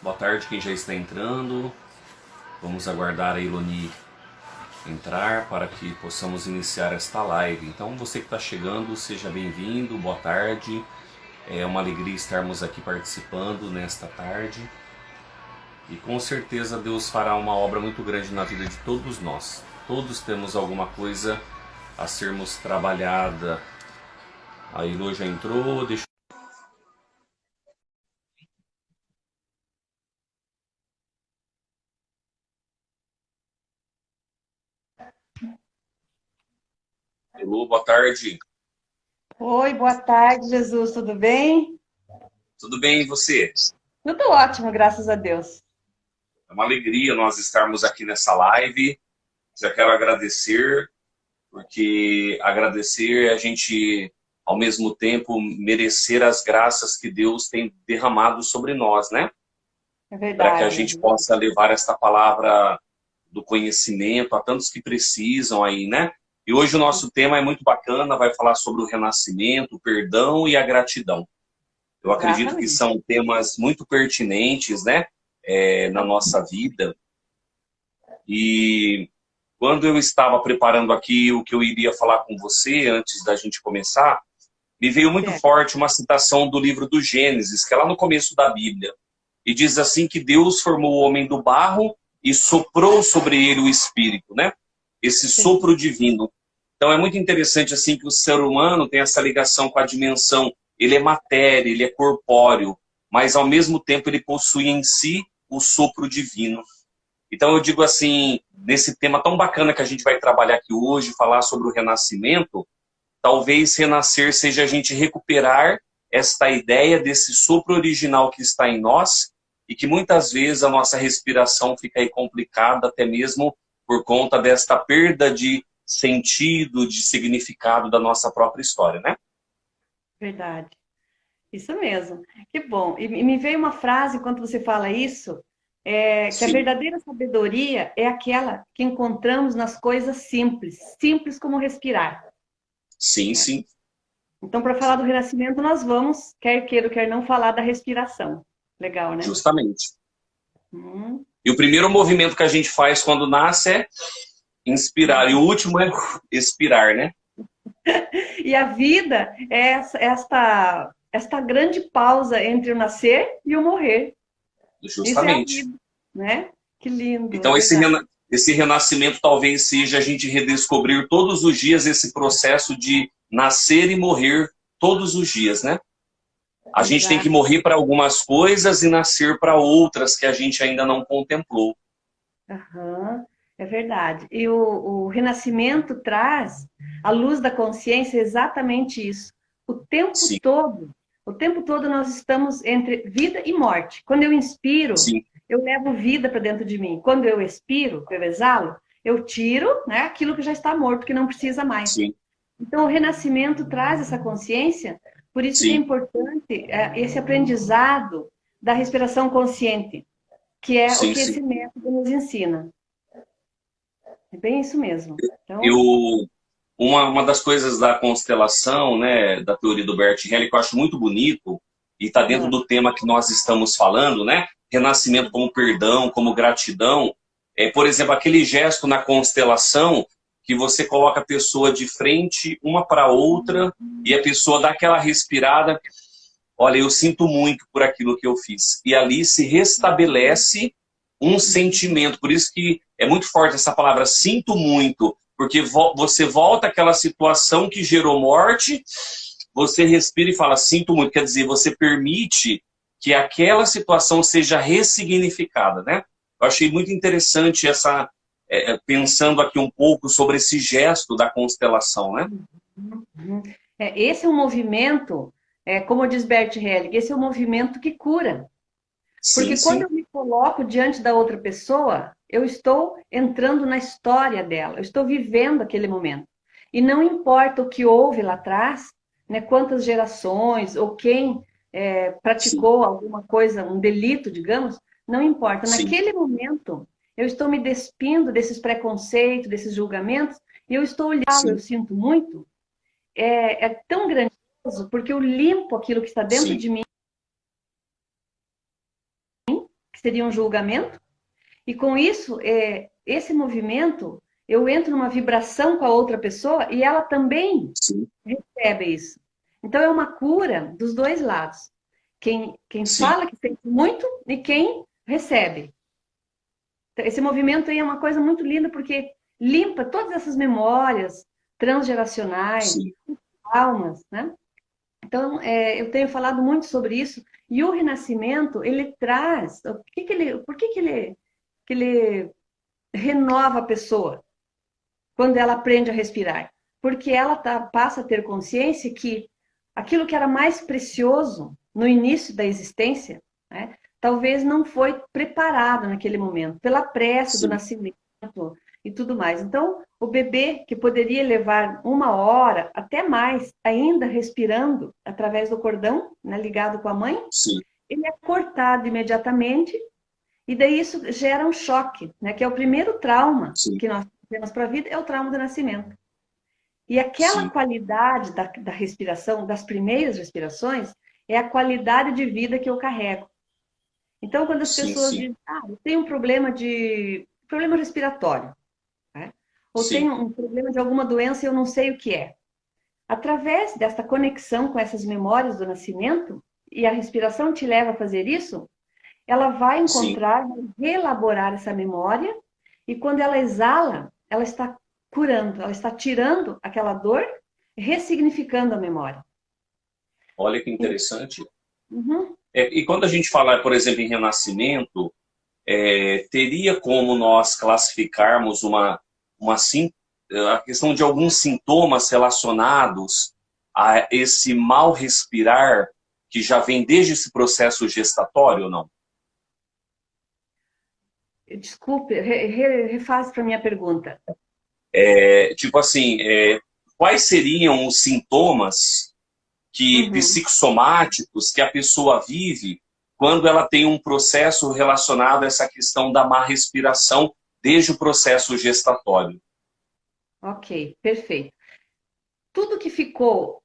Boa tarde quem já está entrando. Vamos aguardar a Iloni entrar para que possamos iniciar esta live. Então você que está chegando, seja bem-vindo, boa tarde. É uma alegria estarmos aqui participando nesta tarde. E com certeza Deus fará uma obra muito grande na vida de todos nós. Todos temos alguma coisa a sermos trabalhada. A Ilô já entrou, deixa. Ilô, boa tarde. Oi, boa tarde, Jesus, tudo bem? Tudo bem e você? Tudo ótimo, graças a Deus. É uma alegria nós estarmos aqui nessa live. Já quero agradecer, porque agradecer é a gente, ao mesmo tempo, merecer as graças que Deus tem derramado sobre nós, né? É Para que a verdade. gente possa levar esta palavra do conhecimento a tantos que precisam aí, né? E hoje o nosso tema é muito bacana, vai falar sobre o renascimento, o perdão e a gratidão. Eu acredito que Exatamente. são temas muito pertinentes, né? Na nossa vida. E quando eu estava preparando aqui o que eu iria falar com você antes da gente começar, me veio muito É, forte uma citação do livro do Gênesis, que é lá no começo da Bíblia. E diz assim que Deus formou o homem do barro e soprou sobre ele o Espírito, né? Esse sim, sopro divino. Então é muito interessante assim que o ser humano tem essa ligação com a dimensão. Ele é matéria, ele é corpóreo, mas ao mesmo tempo ele possui em si o sopro divino. Então eu digo assim, nesse tema tão bacana que a gente vai trabalhar aqui hoje, falar sobre o renascimento, talvez renascer seja a gente recuperar esta ideia desse sopro original que está em nós e que muitas vezes a nossa respiração fica aí complicada, até mesmo por conta desta perda de sentido, de significado da nossa própria história, né? verdade. Isso mesmo. Que bom. E me veio uma frase quando você fala isso, que a Sim, verdadeira sabedoria é aquela que encontramos nas coisas simples, simples como respirar. sim, Né? sim, Então, para falar do renascimento, nós vamos, quer queira, quer não, falar da respiração. Legal, né? justamente. Hum, E o primeiro movimento que a gente faz quando nasce é inspirar, e o uhum. último é expirar, né? E a vida é esta grande pausa entre o nascer e o morrer. Isso é a Justamente. vida, né? Que lindo, é Então, verdade. esse renascimento talvez seja a gente redescobrir todos os dias esse processo de nascer e morrer todos os dias, né? A gente tem que Exato. morrer para algumas coisas e nascer para outras que a gente ainda não contemplou. Aham, é verdade. E o renascimento traz à luz da consciência exatamente isso. O tempo Sim, todo, o tempo todo nós estamos entre vida e morte. Quando eu inspiro, sim, eu levo vida para dentro de mim. Quando eu expiro, eu exalo, eu tiro, né, aquilo que já está morto, que não precisa mais. sim, Então, o renascimento traz essa consciência, por isso que é sim, importante esse aprendizado da respiração consciente, que é o sim, que esse sim. método nos ensina. É bem isso mesmo. Eu, Então, uma das coisas da constelação, né, da teoria do Bert Hellinger, que eu acho muito bonito, e está dentro ah, do tema que nós estamos falando, né? Renascimento como perdão, como gratidão. Por exemplo, aquele gesto na constelação que você coloca a pessoa de frente, uma para outra, e a pessoa dá aquela respirada. Olha, eu sinto muito por aquilo que eu fiz. E ali se restabelece um sentimento. Por isso que é muito forte essa palavra, sinto muito. Porque você volta àquela situação que gerou morte, você respira e fala, sinto muito. Quer dizer, você permite que aquela situação seja ressignificada, né? Eu achei muito interessante essa, pensando aqui um pouco sobre esse gesto da constelação, né? uhum. Esse é um movimento, como diz Bert Hellinger, esse é um movimento que cura. Sim, Porque quando sim, eu me coloco diante da outra pessoa, eu estou entrando na história dela, eu estou vivendo aquele momento. E não importa o que houve lá atrás, né, quantas gerações, ou quem sim, praticou alguma coisa, um delito, digamos, não importa. sim, Naquele momento, eu estou me despindo desses preconceitos, desses julgamentos, e eu estou olhando, eu sim, sinto muito, é tão grandioso, porque eu limpo aquilo que está dentro sim, de mim, seria um julgamento, e com isso, esse movimento, eu entro numa vibração com a outra pessoa e ela também sim, recebe isso. Então, é uma cura dos dois lados. Quem sim, fala que sente muito e quem recebe. Então, esse movimento aí é uma coisa muito linda porque limpa todas essas memórias transgeracionais, sim, traumas, né? Então, eu tenho falado muito sobre isso. E o renascimento, ele traz... por que ele renova a pessoa quando ela aprende a respirar? Porque ela passa a ter consciência que aquilo que era mais precioso no início da existência, né, talvez não foi preparado naquele momento, pela pressa do sim, nascimento e tudo mais. Então, o bebê, que poderia levar 1 hora, até mais, ainda respirando através do cordão, né, ligado com a mãe, sim, ele é cortado imediatamente, e daí isso gera um choque, né, que é o primeiro trauma sim, que nós temos para a vida, é o trauma do nascimento. E aquela sim, qualidade da respiração, das primeiras respirações, é a qualidade de vida que eu carrego. Então, quando as sim, pessoas sim, dizem, eu tenho um problema respiratório, né? Ou sim, tenho um problema de alguma doença e eu não sei o que é. Através dessa conexão com essas memórias do nascimento, e a respiração te leva a fazer isso, ela vai sim, encontrar, vai reelaborar essa memória, e quando ela exala, ela está curando, ela está tirando aquela dor, ressignificando a memória. olha que interessante. Uhum. E quando a gente fala, por exemplo, em renascimento, teria como nós classificarmos a questão de alguns sintomas relacionados a esse mal respirar que já vem desde esse processo gestatório ou não? Desculpe, refaz para minha pergunta. Tipo assim, quais seriam os sintomas Uhum. psicossomáticos que a pessoa vive quando ela tem um processo relacionado a essa questão da má respiração desde o processo gestatório? Ok, perfeito. Tudo que ficou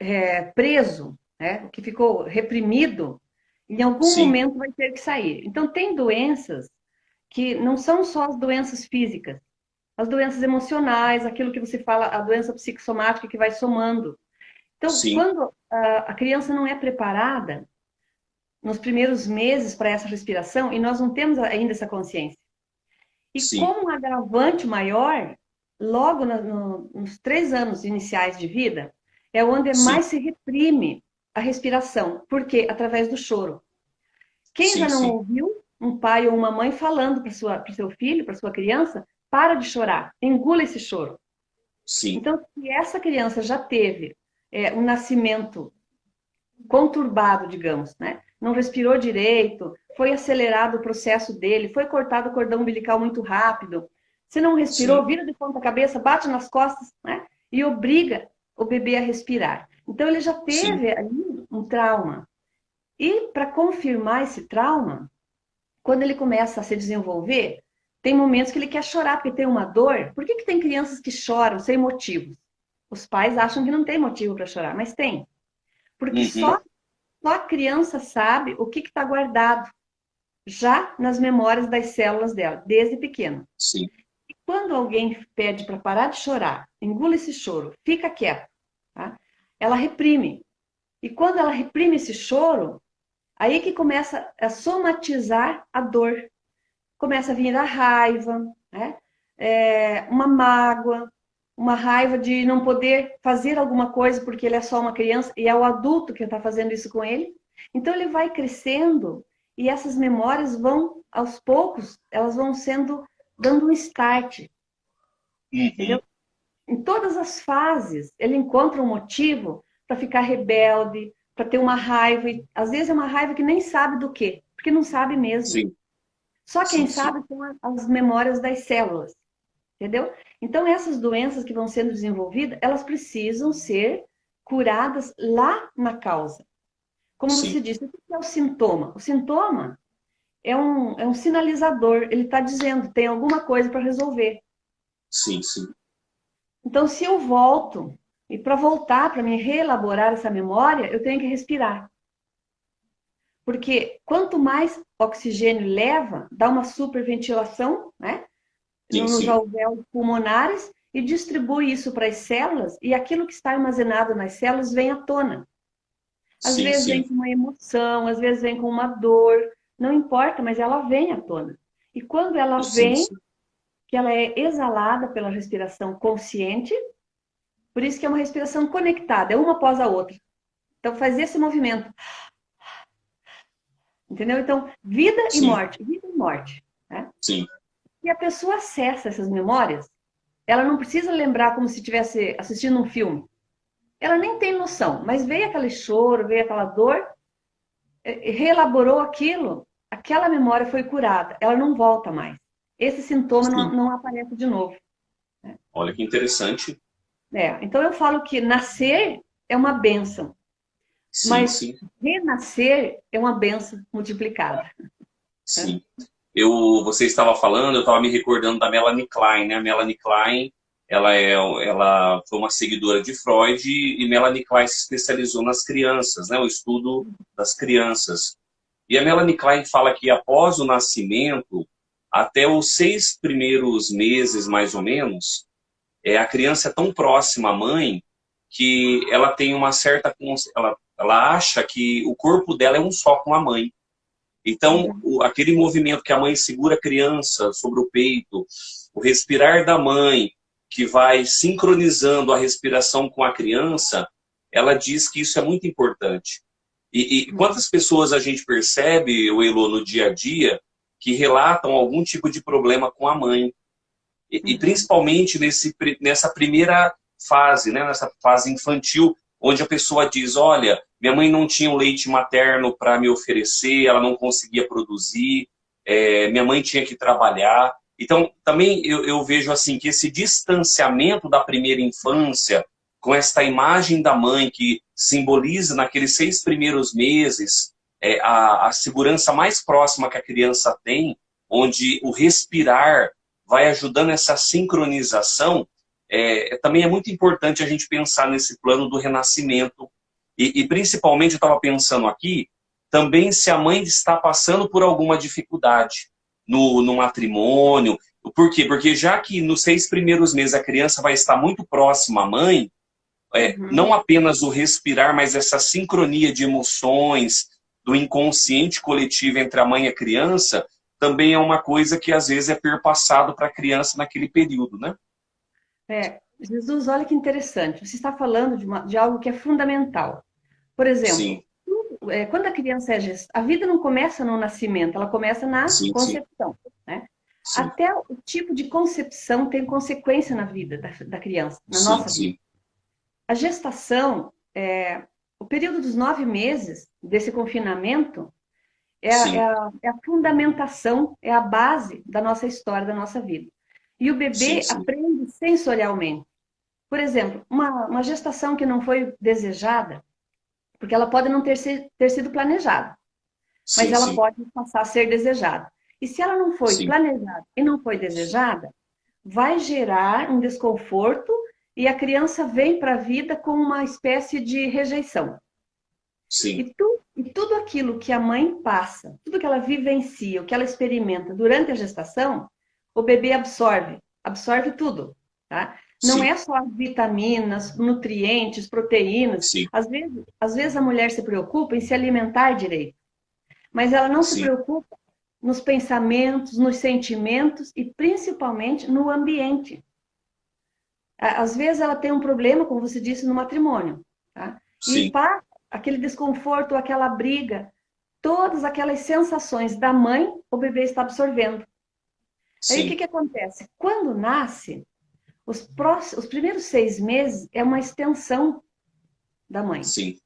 preso, né, que ficou reprimido, em algum Sim, momento vai ter que sair. Então, tem doenças que não são só as doenças físicas, as doenças emocionais, aquilo que você fala, a doença psicossomática que vai somando. Então, sim, quando a criança não é preparada nos primeiros meses para essa respiração, e nós não temos ainda essa consciência. E sim, como um agravante maior, logo nos 3 anos iniciais de vida, é onde sim, mais se reprime a respiração. Por quê? Através do choro. Quem sim, já não sim, ouviu um pai ou uma mãe falando para o seu filho, para sua criança, para de chorar, engula esse choro. sim, Então, se essa criança já teve um nascimento conturbado, digamos, né? Não respirou direito, foi acelerado o processo dele, foi cortado o cordão umbilical muito rápido. Se não respirou, sim, vira de ponta cabeça, bate nas costas, né? E obriga o bebê a respirar. Então ele já sim, teve ali um trauma. E para confirmar esse trauma, quando ele começa a se desenvolver, tem momentos que ele quer chorar porque tem uma dor. Por que tem crianças que choram sem motivos? Os pais acham que não tem motivo para chorar, mas tem. Porque uhum, só a criança sabe o que está guardado já nas memórias das células dela, desde pequena. sim, E quando alguém pede para parar de chorar, engula esse choro, fica quieto, tá? Ela reprime. E quando ela reprime esse choro, aí que começa a somatizar a dor. Começa a vir a raiva, né? Uma mágoa, uma raiva de não poder fazer alguma coisa porque ele é só uma criança e é o adulto que está fazendo isso com ele. Então ele vai crescendo e essas memórias vão, aos poucos, elas vão sendo dando um start, uhum, entendeu? Em todas as fases, ele encontra um motivo para ficar rebelde, para ter uma raiva, e às vezes é uma raiva que nem sabe do quê, porque não sabe mesmo. sim, Só quem sim, sim, sabe são as memórias das células, entendeu? Então, essas doenças que vão sendo desenvolvidas, elas precisam ser curadas lá na causa. Como sim, você disse, o que é o sintoma? O sintoma é um sinalizador, ele está dizendo, tem alguma coisa para resolver. sim, sim, Então, se eu volto, e para voltar, para me reelaborar essa memória, eu tenho que respirar. Porque quanto mais oxigênio leva, dá uma superventilação, né? Sim, Nos sim. alvéolos pulmonares e distribui isso para as células e aquilo que está armazenado nas células vem à tona. Às Sim, vezes vem sim. com uma emoção, às vezes vem com uma dor, não importa, mas ela vem à tona. E quando ela Sim, vem, sim. que ela é exalada pela respiração consciente, por isso que é uma respiração conectada, é uma após a outra. Então faz esse movimento, entendeu? Então, Sim, vida e morte, né? sim. E a pessoa acessa essas memórias, ela não precisa lembrar como se estivesse assistindo um filme. Ela nem tem noção, mas veio aquele choro, veio aquela dor, reelaborou aquilo, aquela memória foi curada, ela não volta mais. Esse sintoma Sim. não aparece de novo. Olha que interessante. Então eu falo que nascer é uma bênção, Sim, mas sim, renascer é uma bênção multiplicada. Né? sim. Você estava falando, eu estava me recordando da Melanie Klein, né? A Melanie Klein, ela foi uma seguidora de Freud e Melanie Klein se especializou nas crianças, né? O estudo das crianças. E a Melanie Klein fala que após o nascimento, até os 6 primeiros meses, mais ou menos, a criança é tão próxima à mãe que ela tem uma certa... Ela acha que o corpo dela é um só com a mãe. Então, Uhum. aquele movimento que a mãe segura a criança sobre o peito, o respirar da mãe, que vai sincronizando a respiração com a criança, ela diz que isso é muito importante. E quantas pessoas a gente percebe, o Elo, no dia a dia, que relatam algum tipo de problema com a mãe? E Uhum. principalmente nessa primeira fase, né? Nessa fase infantil, onde a pessoa diz, olha, minha mãe não tinha um leite materno para me oferecer, ela não conseguia produzir, minha mãe tinha que trabalhar. Então, também eu vejo assim que esse distanciamento da primeira infância, com esta imagem da mãe que simboliza naqueles 6 primeiros meses a segurança mais próxima que a criança tem, onde o respirar vai ajudando essa sincronização, também é muito importante a gente pensar nesse plano do renascimento. E principalmente, eu estava pensando aqui, também se a mãe está passando por alguma dificuldade no matrimônio. Por quê? Porque já que nos 6 primeiros meses a criança vai estar muito próxima à mãe, Uhum. não apenas o respirar, mas essa sincronia de emoções, do inconsciente coletivo entre a mãe e a criança, também é uma coisa que às vezes é perpassado para a criança naquele período, né? Jesus, olha que interessante. Você está falando de algo que é fundamental. Por Sim, exemplo, quando a criança é gestada, a vida não começa no nascimento, ela começa na sim, sim, concepção, né? sim, Até o tipo de concepção tem consequência na vida da criança, na sim, nossa vida. sim, A gestação, o período dos 9 meses desse confinamento sim, é a fundamentação, é a base da nossa história, da nossa vida. E o sim, bebê sim, aprende sensorialmente. Por exemplo, uma gestação que não foi desejada, porque ela pode não ter sido planejada, mas sim, ela sim, pode passar a ser desejada. E se ela não foi sim, planejada e não foi desejada, vai gerar um desconforto e a criança vem para a vida com uma espécie de rejeição. sim, E tudo aquilo que a mãe passa, tudo que ela vivencia, o que ela experimenta durante a gestação, o bebê absorve, absorve tudo, tá? Não sim, é só as vitaminas, nutrientes, proteínas. sim, Às vezes a mulher se preocupa em se alimentar direito, mas ela não se sim, preocupa nos pensamentos, nos sentimentos e principalmente no ambiente. Às vezes ela tem um problema, como você disse, no matrimônio, tá? E sim, passa aquele desconforto, aquela briga, todas aquelas sensações da mãe, o bebê está absorvendo. Aí o que sim, que acontece? Quando nasce, os primeiros 6 meses é uma extensão da mãe. sim,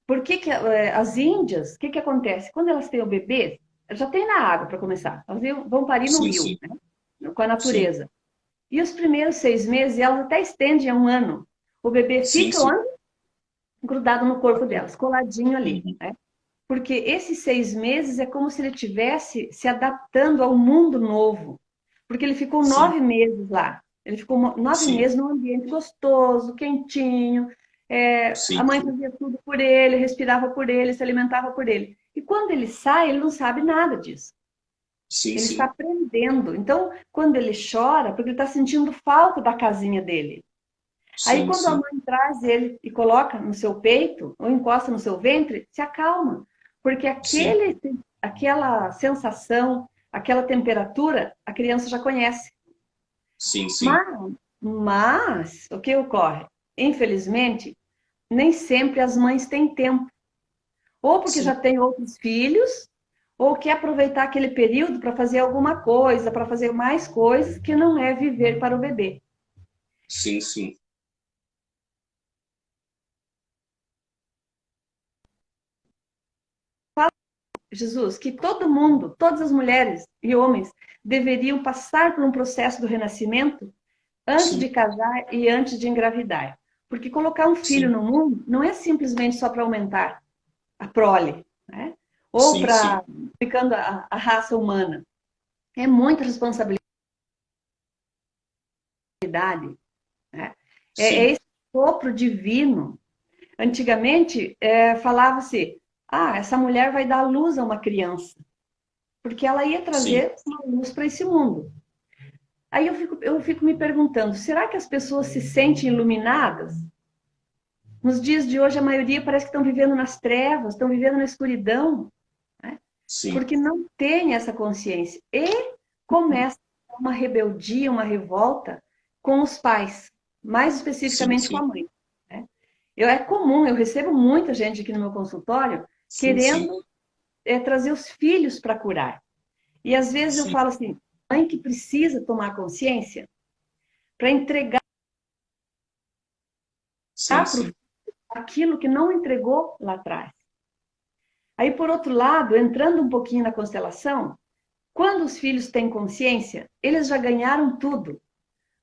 Por que que as índias, o que que acontece? Quando elas têm o bebê, já tem na água para começar. Elas vão parir no sim, rio, sim, né? Com a sim, natureza. E os primeiros 6 meses, elas até estendem a um ano. O bebê sim, fica sim, onde? Grudado no corpo delas, coladinho ali, uhum, né? Porque esses 6 meses é como se ele estivesse se adaptando ao mundo novo. Porque ele ficou sim, 9 meses lá. Ele ficou nove sim, meses num ambiente gostoso, quentinho. A sim, mãe sim, fazia tudo por ele, respirava por ele, se alimentava por ele. E quando ele sai, ele não sabe nada disso. Sim, Ele está sim. aprendendo. Então, quando ele chora, porque ele está sentindo falta da casinha dele. Aí, Sim, quando a sim. mãe traz ele e coloca no seu peito, ou encosta no seu ventre, se acalma. Porque Sim, aquela sensação, aquela temperatura, a criança já conhece. sim, sim. Mas o que ocorre? Infelizmente, nem sempre as mães têm tempo. Ou porque já Sim, tem outros filhos, ou quer aproveitar aquele período para fazer alguma coisa, para fazer mais coisas, que não é viver para o bebê. sim, sim. Jesus, que todo mundo, todas as mulheres e homens, deveriam passar por um processo do renascimento antes de Sim, casar e antes de engravidar. Porque colocar um filho sim, no mundo não é simplesmente só para aumentar a prole, né? Ou sim, sim, para ficando a raça humana. É muita responsabilidade, né? É sim, esse sopro divino. Antigamente, falava-se, essa mulher vai dar luz a uma criança, porque ela ia sim, trazer uma luz para esse mundo. Aí eu fico me perguntando, será que as pessoas se sentem iluminadas? Nos dias de hoje, a maioria parece que estão vivendo nas trevas, estão vivendo na escuridão, né? sim, Porque não tem essa consciência. E começa uma rebeldia, uma revolta com os pais, mais sim, especificamente com a sim, mãe, né? É comum, eu recebo muita gente aqui no meu consultório sim, sim, querendo trazer os filhos para curar. E às vezes eu sim, falo assim, mãe que precisa tomar consciência para entregar sim, para o sim, filho aquilo que não entregou lá atrás. Aí, por outro lado, entrando um pouquinho na constelação, quando os filhos têm consciência, eles já ganharam tudo.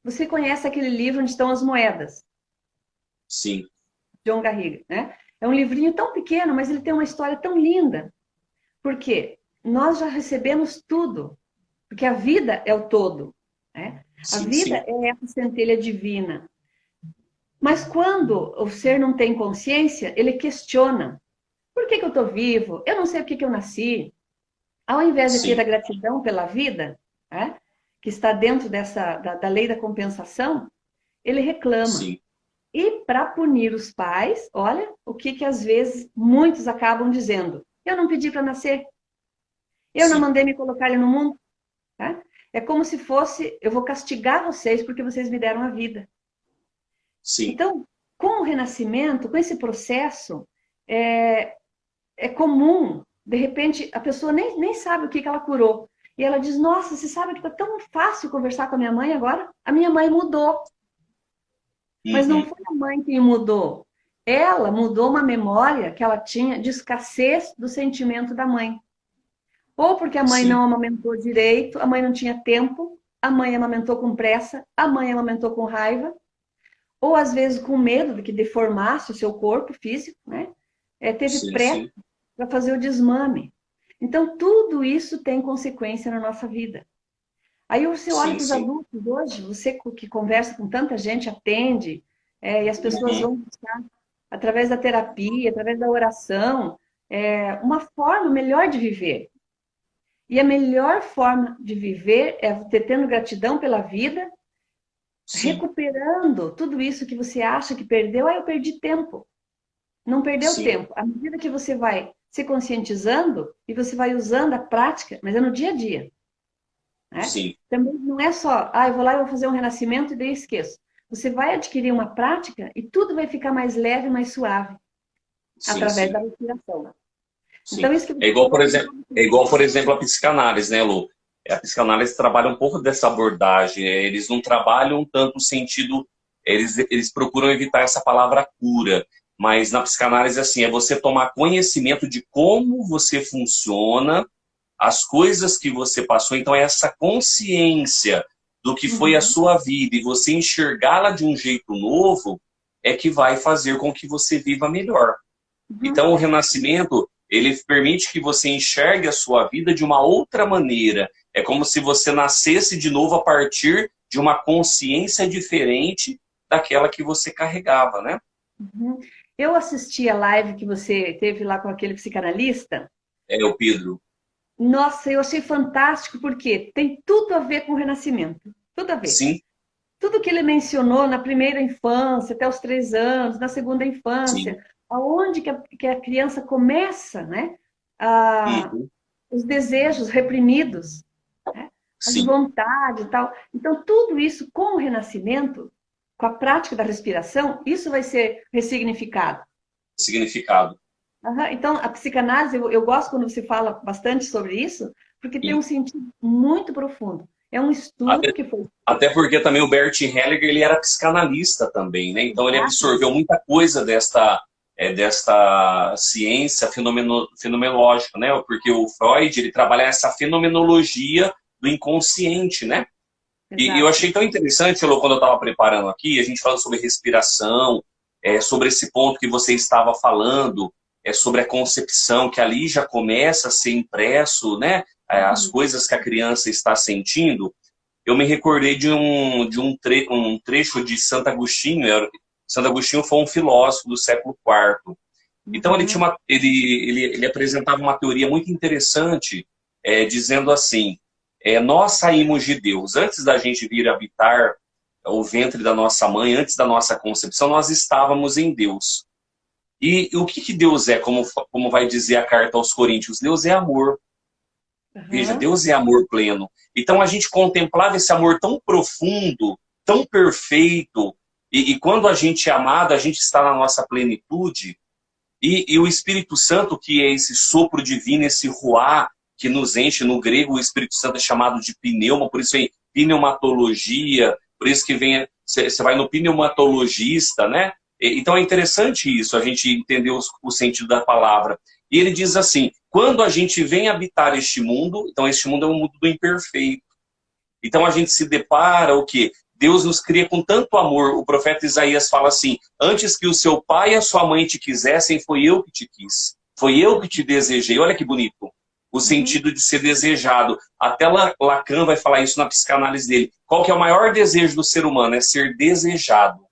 Você conhece aquele livro onde estão as moedas, sim, John Garriga, né? É um livrinho tão pequeno, mas ele tem uma história tão linda. Por quê? Nós já recebemos tudo, porque a vida é o todo, né? A sim, vida sim, é essa centelha divina. Mas quando o ser não tem consciência, ele questiona: por que eu estou vivo? Eu não sei por que eu nasci. Ao invés de ter a sim, gratidão pela vida, né, que está dentro da lei da compensação, ele reclama. sim, E para punir os pais, olha o que às vezes muitos acabam dizendo: eu não pedi para nascer, eu não sim, mandei me colocar ele no mundo. Tá? É como se fosse: eu vou castigar vocês porque vocês me deram a vida. sim, Então, com o renascimento, com esse processo, é, é comum, de repente, a pessoa nem sabe o que ela curou. E ela diz: nossa, você sabe que está tão fácil conversar com a minha mãe agora? A minha mãe mudou. Mas não uhum, foi a mãe que mudou. Ela mudou uma memória que ela tinha de escassez do sentimento da mãe. Ou porque a mãe sim, não amamentou direito, a mãe não tinha tempo, a mãe amamentou com pressa, a mãe amamentou com raiva, ou às vezes com medo de que deformasse o seu corpo físico, né? Teve sim, pressa sim, para fazer o desmame. Então, tudo isso tem consequência na nossa vida. Aí você olha sim, para os sim, adultos hoje, você que conversa com tanta gente, atende, e as pessoas uhum, vão buscar, através da terapia, através da oração, uma forma melhor de viver. E a melhor forma de viver é ter tendo gratidão pela vida, sim, recuperando tudo isso que você acha que perdeu. Eu perdi tempo. Não perdeu sim, tempo. À medida que você vai se conscientizando e você vai usando a prática, mas é no dia a dia, né? sim, Também não é só, eu vou lá e vou fazer um renascimento e daí eu esqueço. Você vai adquirir uma prática e tudo vai ficar mais leve, mais suave, sim, através sim, da respiração. sim. Então, isso que É você igual, falou por tem exemplo, todo é igual, por sentido. exemplo, a psicanálise, né, Lu? A psicanálise trabalha um pouco dessa abordagem. Eles não trabalham tanto o sentido, eles procuram evitar essa palavra cura, mas na psicanálise, assim, é você tomar conhecimento de como você funciona, as coisas que você passou, então é essa consciência do que foi a Uhum, sua vida e você enxergá-la de um jeito novo é que vai fazer com que você viva melhor. uhum. Então, o renascimento, ele permite que você enxergue a sua vida de uma outra maneira. É como se você nascesse de novo a partir de uma consciência diferente daquela que você carregava, né? Uhum. Eu assisti a live que você teve lá com aquele psicanalista. o Pedro. Nossa, eu achei fantástico porque tem tudo a ver com o renascimento. Tudo a ver. Sim, Tudo que ele mencionou na primeira infância, até os 3 anos, na segunda sim, infância, aonde que a criança começa, né? a- uhum, os desejos reprimidos, né? As sim, vontades e tal. Então, tudo isso com o renascimento, com a prática da respiração, isso vai ser ressignificado. significado. Aham. Então, a psicanálise, eu gosto quando você fala bastante sobre isso, porque tem um Sim. sentido muito profundo. É um estudo que foi Até porque também o Bert Hellinger, ele era psicanalista também, né? Então ele feito. absorveu muita coisa desta ciência fenomenológica, né? Porque o Freud, ele trabalha essa fenomenologia do inconsciente, né? E eu Exato. achei tão interessante, Elô, quando eu estava preparando aqui, a gente falando sobre respiração, sobre esse ponto que você estava falando, sobre a concepção, que ali já começa a ser impresso, né? As Uhum. coisas que a criança está sentindo. Eu me recordei um trecho de Santo Agostinho. Santo Agostinho foi um filósofo do século IV. Então Uhum. ele apresentava uma teoria muito interessante, dizendo assim: nós saímos de Deus antes da gente vir habitar o ventre da nossa mãe, antes da nossa concepção, nós estávamos em Deus. E o que Deus é, como vai dizer a carta aos Coríntios? Deus é amor. Veja, Uhum. Deus é amor pleno. Então a gente contemplava esse amor tão profundo, tão perfeito, e quando a gente é amado, a gente está na nossa plenitude, e o Espírito Santo, que é esse sopro divino, esse ruá que nos enche, no grego o Espírito Santo é chamado de pneuma, por isso vem pneumatologia, por isso que vem, você vai no pneumatologista, né? Então é interessante isso, a gente entender o sentido da palavra. E ele diz assim, quando a gente vem habitar este mundo, então este mundo é um mundo do imperfeito. Então a gente se depara o quê? Deus nos cria com tanto amor. O profeta Isaías fala assim: antes que o seu pai e a sua mãe te quisessem, foi eu que te quis. Foi eu que te desejei. Olha que bonito. O Uhum. sentido de ser desejado. Até Lacan vai falar isso na psicanálise dele. Qual que é o maior desejo do ser humano? É ser desejado.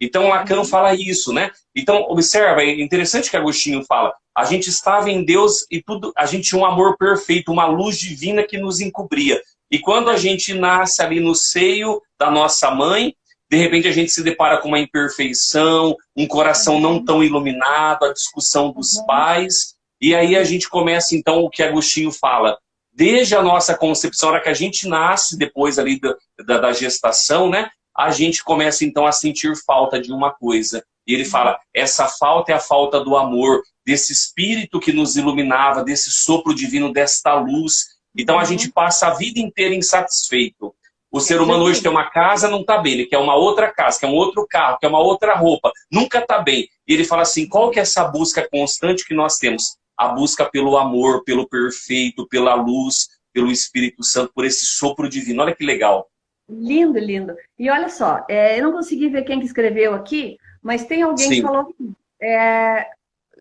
Então Lacan Uhum. fala isso, né? Então observa, é interessante que Agostinho fala. A gente estava em Deus e tudo, a gente tinha um amor perfeito, uma luz divina que nos encobria. E quando a gente nasce ali no seio da nossa mãe, de repente a gente se depara com uma imperfeição, um coração não Uhum. tão iluminado, a discussão dos Uhum. pais, e aí a Sim. gente começa então o que Agostinho fala. Desde a nossa concepção, a hora que a gente nasce, depois ali da gestação, né? A gente começa então a sentir falta de uma coisa. E ele Uhum. fala: essa falta é a falta do amor, desse espírito que nos iluminava, desse sopro divino, desta luz. Então a gente Uhum. passa a vida inteira insatisfeito. O ser humano hoje tem Jesus. uma casa, não está bem. Ele quer uma outra casa, quer um outro carro, quer uma outra roupa. Nunca está bem. E ele fala assim: qual que é essa busca constante que nós temos? A busca pelo amor, pelo perfeito, pela luz, pelo Espírito Santo, por esse sopro divino. Olha que legal. Lindo, lindo. E olha só, eu não consegui ver quem que escreveu aqui, mas tem alguém que Sim, falou que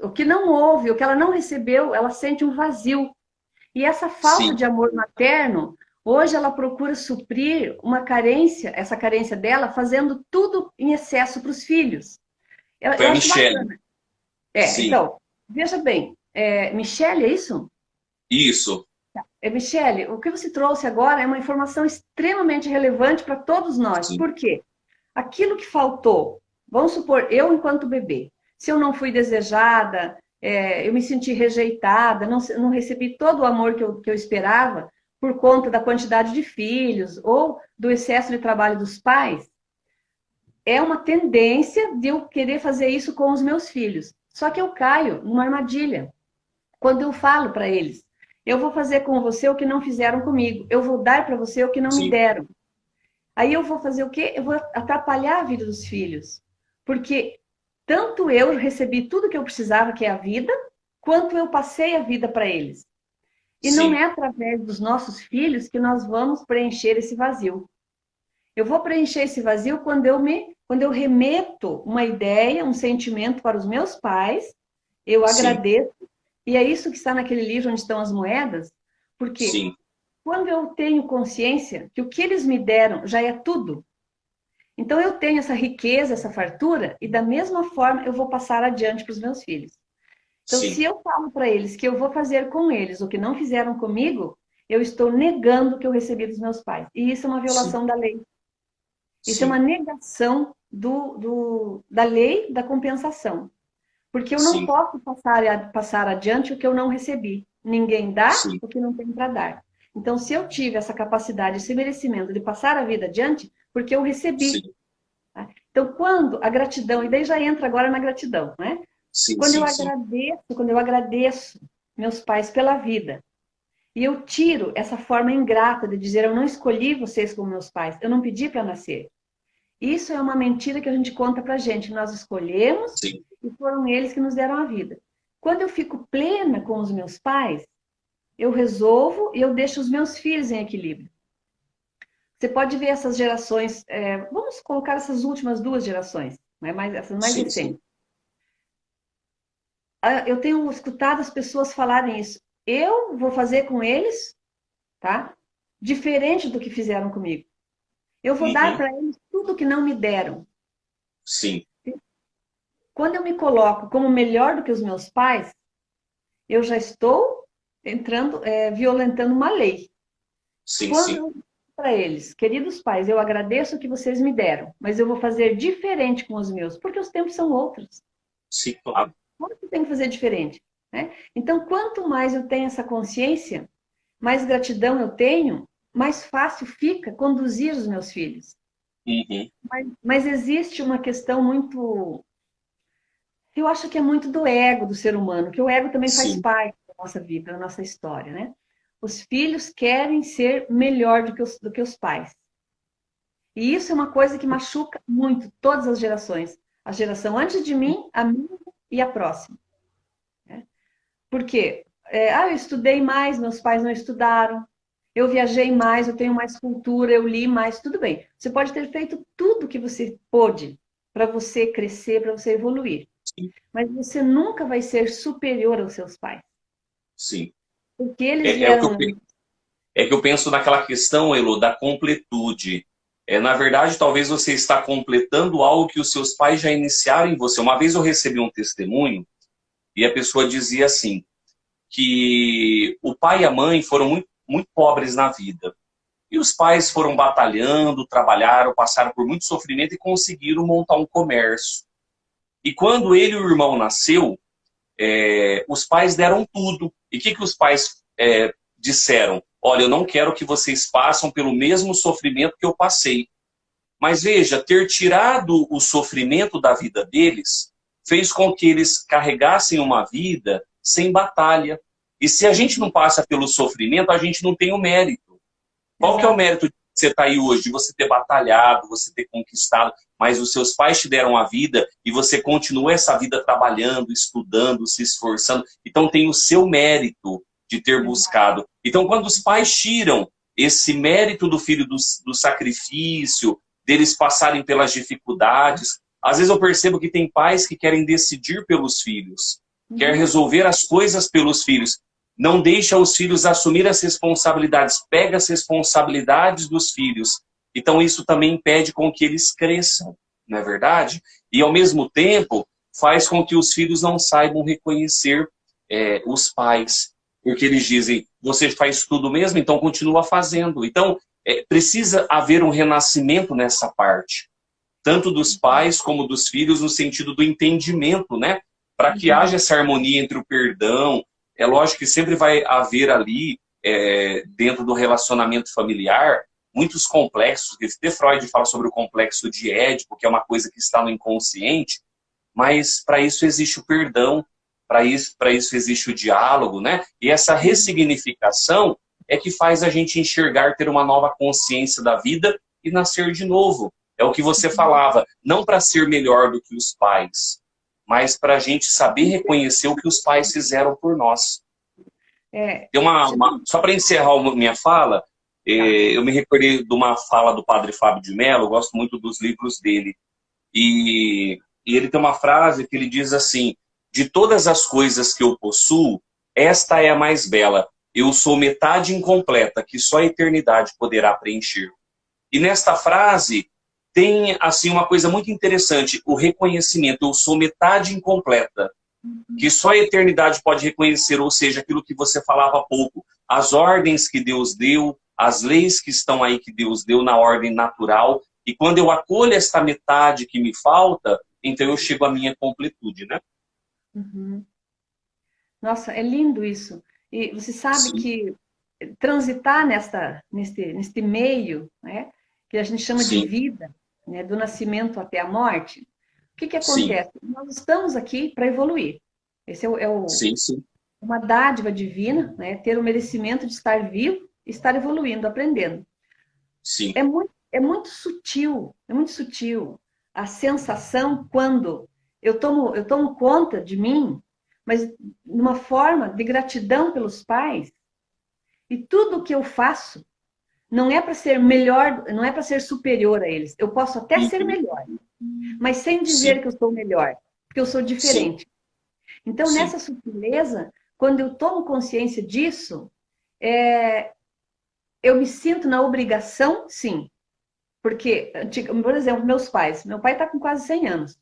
o que não houve, o que ela não recebeu, ela sente um vazio. E essa falta sim. de amor materno, hoje ela procura suprir uma carência, essa carência dela, fazendo tudo em excesso para os filhos. Eu, Foi eu a acho Michelle. bacana. Sim, Então, veja bem, Michele, é isso? isso. Michele, o que você trouxe agora é uma informação extremamente relevante para todos nós. Sim, Por quê? Aquilo que faltou, vamos supor, eu enquanto bebê, se eu não fui desejada, eu me senti rejeitada, não recebi todo o amor que eu esperava por conta da quantidade de filhos ou do excesso de trabalho dos pais, é uma tendência de eu querer fazer isso com os meus filhos. Só que eu caio numa armadilha. Quando eu falo para eles, eu vou fazer com você o que não fizeram comigo, eu vou dar para você o que não me sim, deram. Aí eu vou fazer o quê? Eu vou atrapalhar a vida dos filhos. Porque tanto eu recebi tudo que eu precisava, que é a vida, quanto eu passei a vida para eles. E não sim, é através dos nossos filhos que nós vamos preencher esse vazio. Eu vou preencher esse vazio quando eu remeto uma ideia, um sentimento para os meus pais, eu sim, agradeço, e é isso que está naquele livro onde estão as moedas, porque sim, quando eu tenho consciência que o que eles me deram já é tudo, então eu tenho essa riqueza, essa fartura, e da mesma forma eu vou passar adiante para os meus filhos. Então, sim, se eu falo para eles que eu vou fazer com eles o que não fizeram comigo, eu estou negando o que eu recebi dos meus pais. E isso é uma sim, violação da lei. Isso é uma sim, negação da lei da compensação. Porque eu não sim, posso passar adiante o que eu não recebi. Ninguém dá sim, o que não tem para dar. Então, se eu tive essa capacidade, esse merecimento de passar a vida adiante, porque eu recebi. sim, Tá? Então, quando a gratidão, e daí já entra agora na gratidão, né? sim, sim, sim, Quando eu agradeço meus pais pela vida, e eu tiro essa forma ingrata de dizer eu não escolhi vocês como meus pais, eu não pedi para nascer. Isso é uma mentira que a gente conta pra gente. Nós escolhemos sim, e foram eles que nos deram a vida. Quando eu fico plena com os meus pais, eu resolvo e eu deixo os meus filhos em equilíbrio. Você pode ver essas gerações, vamos colocar essas últimas duas gerações, né, essas mais sim, sim, recentes. Eu tenho escutado as pessoas falarem isso. Eu vou fazer com eles, tá? Diferente do que fizeram comigo. Eu vou dar uhum, para eles tudo que não me deram. sim, Quando eu me coloco como melhor do que os meus pais, eu já estou entrando, violentando uma lei. sim, Quando sim, eu digo para eles, queridos pais, eu agradeço o que vocês me deram, mas eu vou fazer diferente com os meus, porque os tempos são outros. sim, claro, Como que tem que fazer diferente? Né? Então, quanto mais eu tenho essa consciência, mais gratidão eu tenho, mais fácil fica conduzir os meus filhos. uhum, Mas existe uma questão muito. Eu acho que é muito do ego do ser humano, que o ego também faz sim, parte da nossa vida, da nossa história, né? Os filhos querem ser melhor do que os pais. E isso é uma coisa que machuca muito todas as gerações. A geração antes de mim, a minha e a próxima. Né? Por quê? Eu estudei mais, meus pais não estudaram. Eu viajei mais, eu tenho mais cultura, eu li mais, tudo bem. Você pode ter feito tudo o que você pôde para você crescer, para você evoluir. sim, Mas você nunca vai ser superior aos seus pais. sim. Porque eles É, o que vieram antes. é que eu penso naquela questão, Elo, da completude. Na verdade, talvez você está completando algo que os seus pais já iniciaram em você. Uma vez eu recebi um testemunho e a pessoa dizia assim, que o pai e a mãe foram muito, muito pobres na vida. E os pais foram batalhando, trabalharam, passaram por muito sofrimento e conseguiram montar um comércio. E quando ele e o irmão nasceu, os pais deram tudo. E o que os pais disseram? Olha, eu não quero que vocês passem pelo mesmo sofrimento que eu passei. Mas veja, ter tirado o sofrimento da vida deles fez com que eles carregassem uma vida sem batalha. E se a gente não passa pelo sofrimento, a gente não tem o mérito. Qual que é o Exato. mérito de você estar aí hoje, de você ter batalhado, você ter conquistado, mas os seus pais te deram a vida e você continua essa vida trabalhando, estudando, se esforçando. Então tem o seu mérito de ter Exato. buscado. Então quando os pais tiram esse mérito do filho do sacrifício, deles passarem pelas dificuldades, às vezes eu percebo que tem pais que querem decidir pelos filhos, quer Uhum. resolver as coisas pelos filhos, não deixa os filhos assumir as responsabilidades, pega as responsabilidades dos filhos. Então isso também impede com que eles cresçam, não é verdade? E ao mesmo tempo faz com que os filhos não saibam reconhecer os pais, porque eles dizem, você faz tudo mesmo, então continua fazendo. Então precisa haver um renascimento nessa parte, tanto dos pais como dos filhos, no sentido do entendimento, né? Para que haja Uhum. essa harmonia entre o perdão. É lógico que sempre vai haver ali, dentro do relacionamento familiar, muitos complexos. Até Freud fala sobre o complexo de Édipo, que é uma coisa que está no inconsciente, mas para isso existe o perdão, para isso existe o diálogo, né? E essa ressignificação é que faz a gente enxergar, ter uma nova consciência da vida e nascer de novo. É o que você falava, não para ser melhor do que os pais, mas para a gente saber reconhecer o que os pais fizeram por nós. É, Tem você- só para encerrar a minha fala, tá. eu me recordei de uma fala do padre Fábio de Mello, eu gosto muito dos livros dele, e ele tem uma frase que ele diz assim, de todas as coisas que eu possuo, esta é a mais bela. Eu sou metade incompleta, que só a eternidade poderá preencher. E nesta frase tem assim uma coisa muito interessante, o reconhecimento, eu sou metade incompleta. que só a eternidade pode reconhecer, ou seja, aquilo que você falava há pouco, as ordens que Deus deu, as leis que estão aí que Deus deu na ordem natural, e quando eu acolho esta metade que me falta, então eu chego à minha completude, né? Uhum. Nossa, é lindo isso. E você sabe Sim, que transitar neste meio, né, que a gente chama de sim, vida, né, do nascimento até a morte, o que que sim, acontece? Nós estamos aqui para evoluir. Esse sim, sim, uma dádiva divina, né, ter o merecimento de estar vivo, estar evoluindo, aprendendo. sim, É muito sutil a sensação quando eu tomo conta de mim, mas numa forma de gratidão pelos pais, e tudo o que eu faço não é para ser melhor, não é para ser superior a eles. Eu posso até ser uhum, melhor, mas sem sim, dizer que eu sou melhor, porque eu sou sim, diferente. Então, sim, nessa sutileza, quando eu tomo consciência disso, é, eu me sinto na obrigação, sim. Porque, por exemplo, meus pais. Meu pai está com quase 100 anos.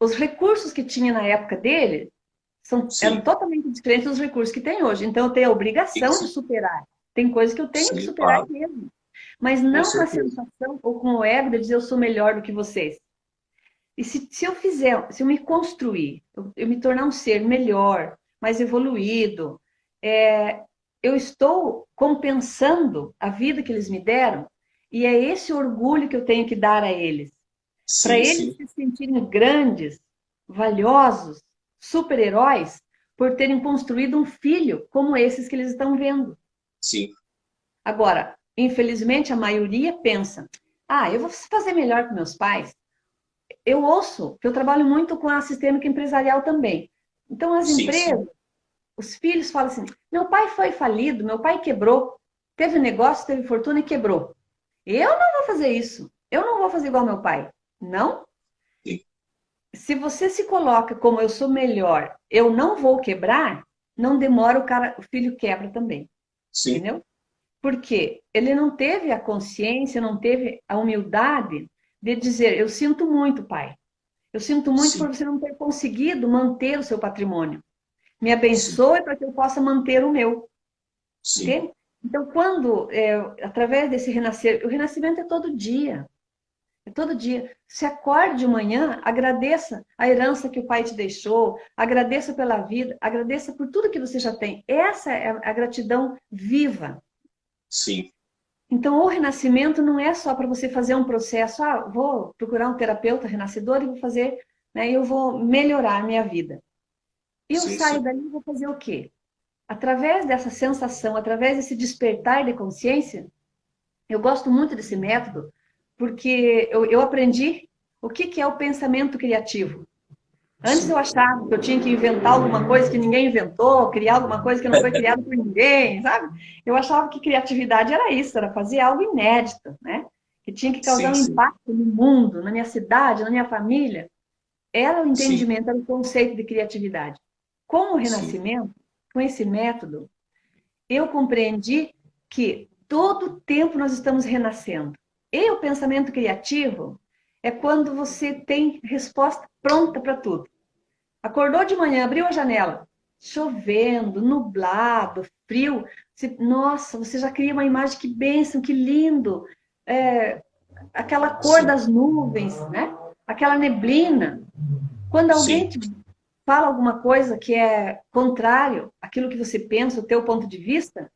Os recursos que tinha na época dele eram sim, totalmente diferentes dos recursos que tem hoje. Então, eu tenho a sim, obrigação de sim, superar. Tem coisas que eu tenho que sim, superar claro, mesmo. Mas com não com a certeza. sensação ou com o ego de dizer eu sou melhor do que vocês. E se eu fizer, se eu me construir, eu me tornar um ser melhor, mais evoluído, é, eu estou compensando a vida que eles me deram, e é esse orgulho que eu tenho que dar a eles. Para Sim, eles sim, se sentirem grandes, valiosos, super-heróis, por terem construído um filho como esses que eles estão vendo. sim, Agora, infelizmente, a maioria pensa: ah, eu vou fazer melhor que meus pais. Eu ouço que eu trabalho muito com a sistêmica empresarial também. Então, as sim, sim, empresas, os filhos falam assim: meu pai foi falido, meu pai quebrou, teve negócio, teve fortuna e quebrou. Eu não vou fazer isso. Eu não vou fazer igual meu pai. Não. sim, Se você se coloca como eu sou melhor, eu não vou quebrar, não demora o filho quebra também. sim, Entendeu? Porque ele não teve a consciência, não teve a humildade de dizer: eu sinto muito, pai. Eu sinto muito por sim, você não ter conseguido manter o seu patrimônio. Me sim, abençoe para que eu possa manter o meu. sim. Entende? Então, através desse renascer, o renascimento é todo dia. É todo dia. Se acorde de manhã, agradeça a herança que o pai te deixou, agradeça pela vida, agradeça por tudo que você já tem. Essa é a gratidão viva. Sim. Então, o renascimento não é só para você fazer um processo, vou procurar um terapeuta renascedor e vou fazer, né, eu vou melhorar a minha vida. E eu Sim, saio sim. dali e vou fazer o quê? Através dessa sensação, através desse despertar de consciência, eu gosto muito desse método, porque eu aprendi o que é o pensamento criativo. Antes Sim. eu achava que eu tinha que inventar alguma coisa que ninguém inventou, criar alguma coisa que não foi criada por ninguém, sabe? Eu achava que criatividade era isso, era fazer algo inédito, né? Que tinha que causar Sim, um sim. impacto no mundo, na minha cidade, na minha família. Era o Sim, entendimento, era o conceito de criatividade. Com o sim. Renascimento, com esse método, eu compreendi que todo tempo nós estamos renascendo. E o pensamento criativo é quando você tem resposta pronta para tudo. Acordou de manhã, abriu a janela, chovendo, nublado, frio. Nossa, você já cria uma imagem, que bênção, que lindo. É, aquela cor Sim, das nuvens, né? Aquela neblina. Quando alguém sim, te fala alguma coisa que é contrário àquilo que você pensa, o teu ponto de vista,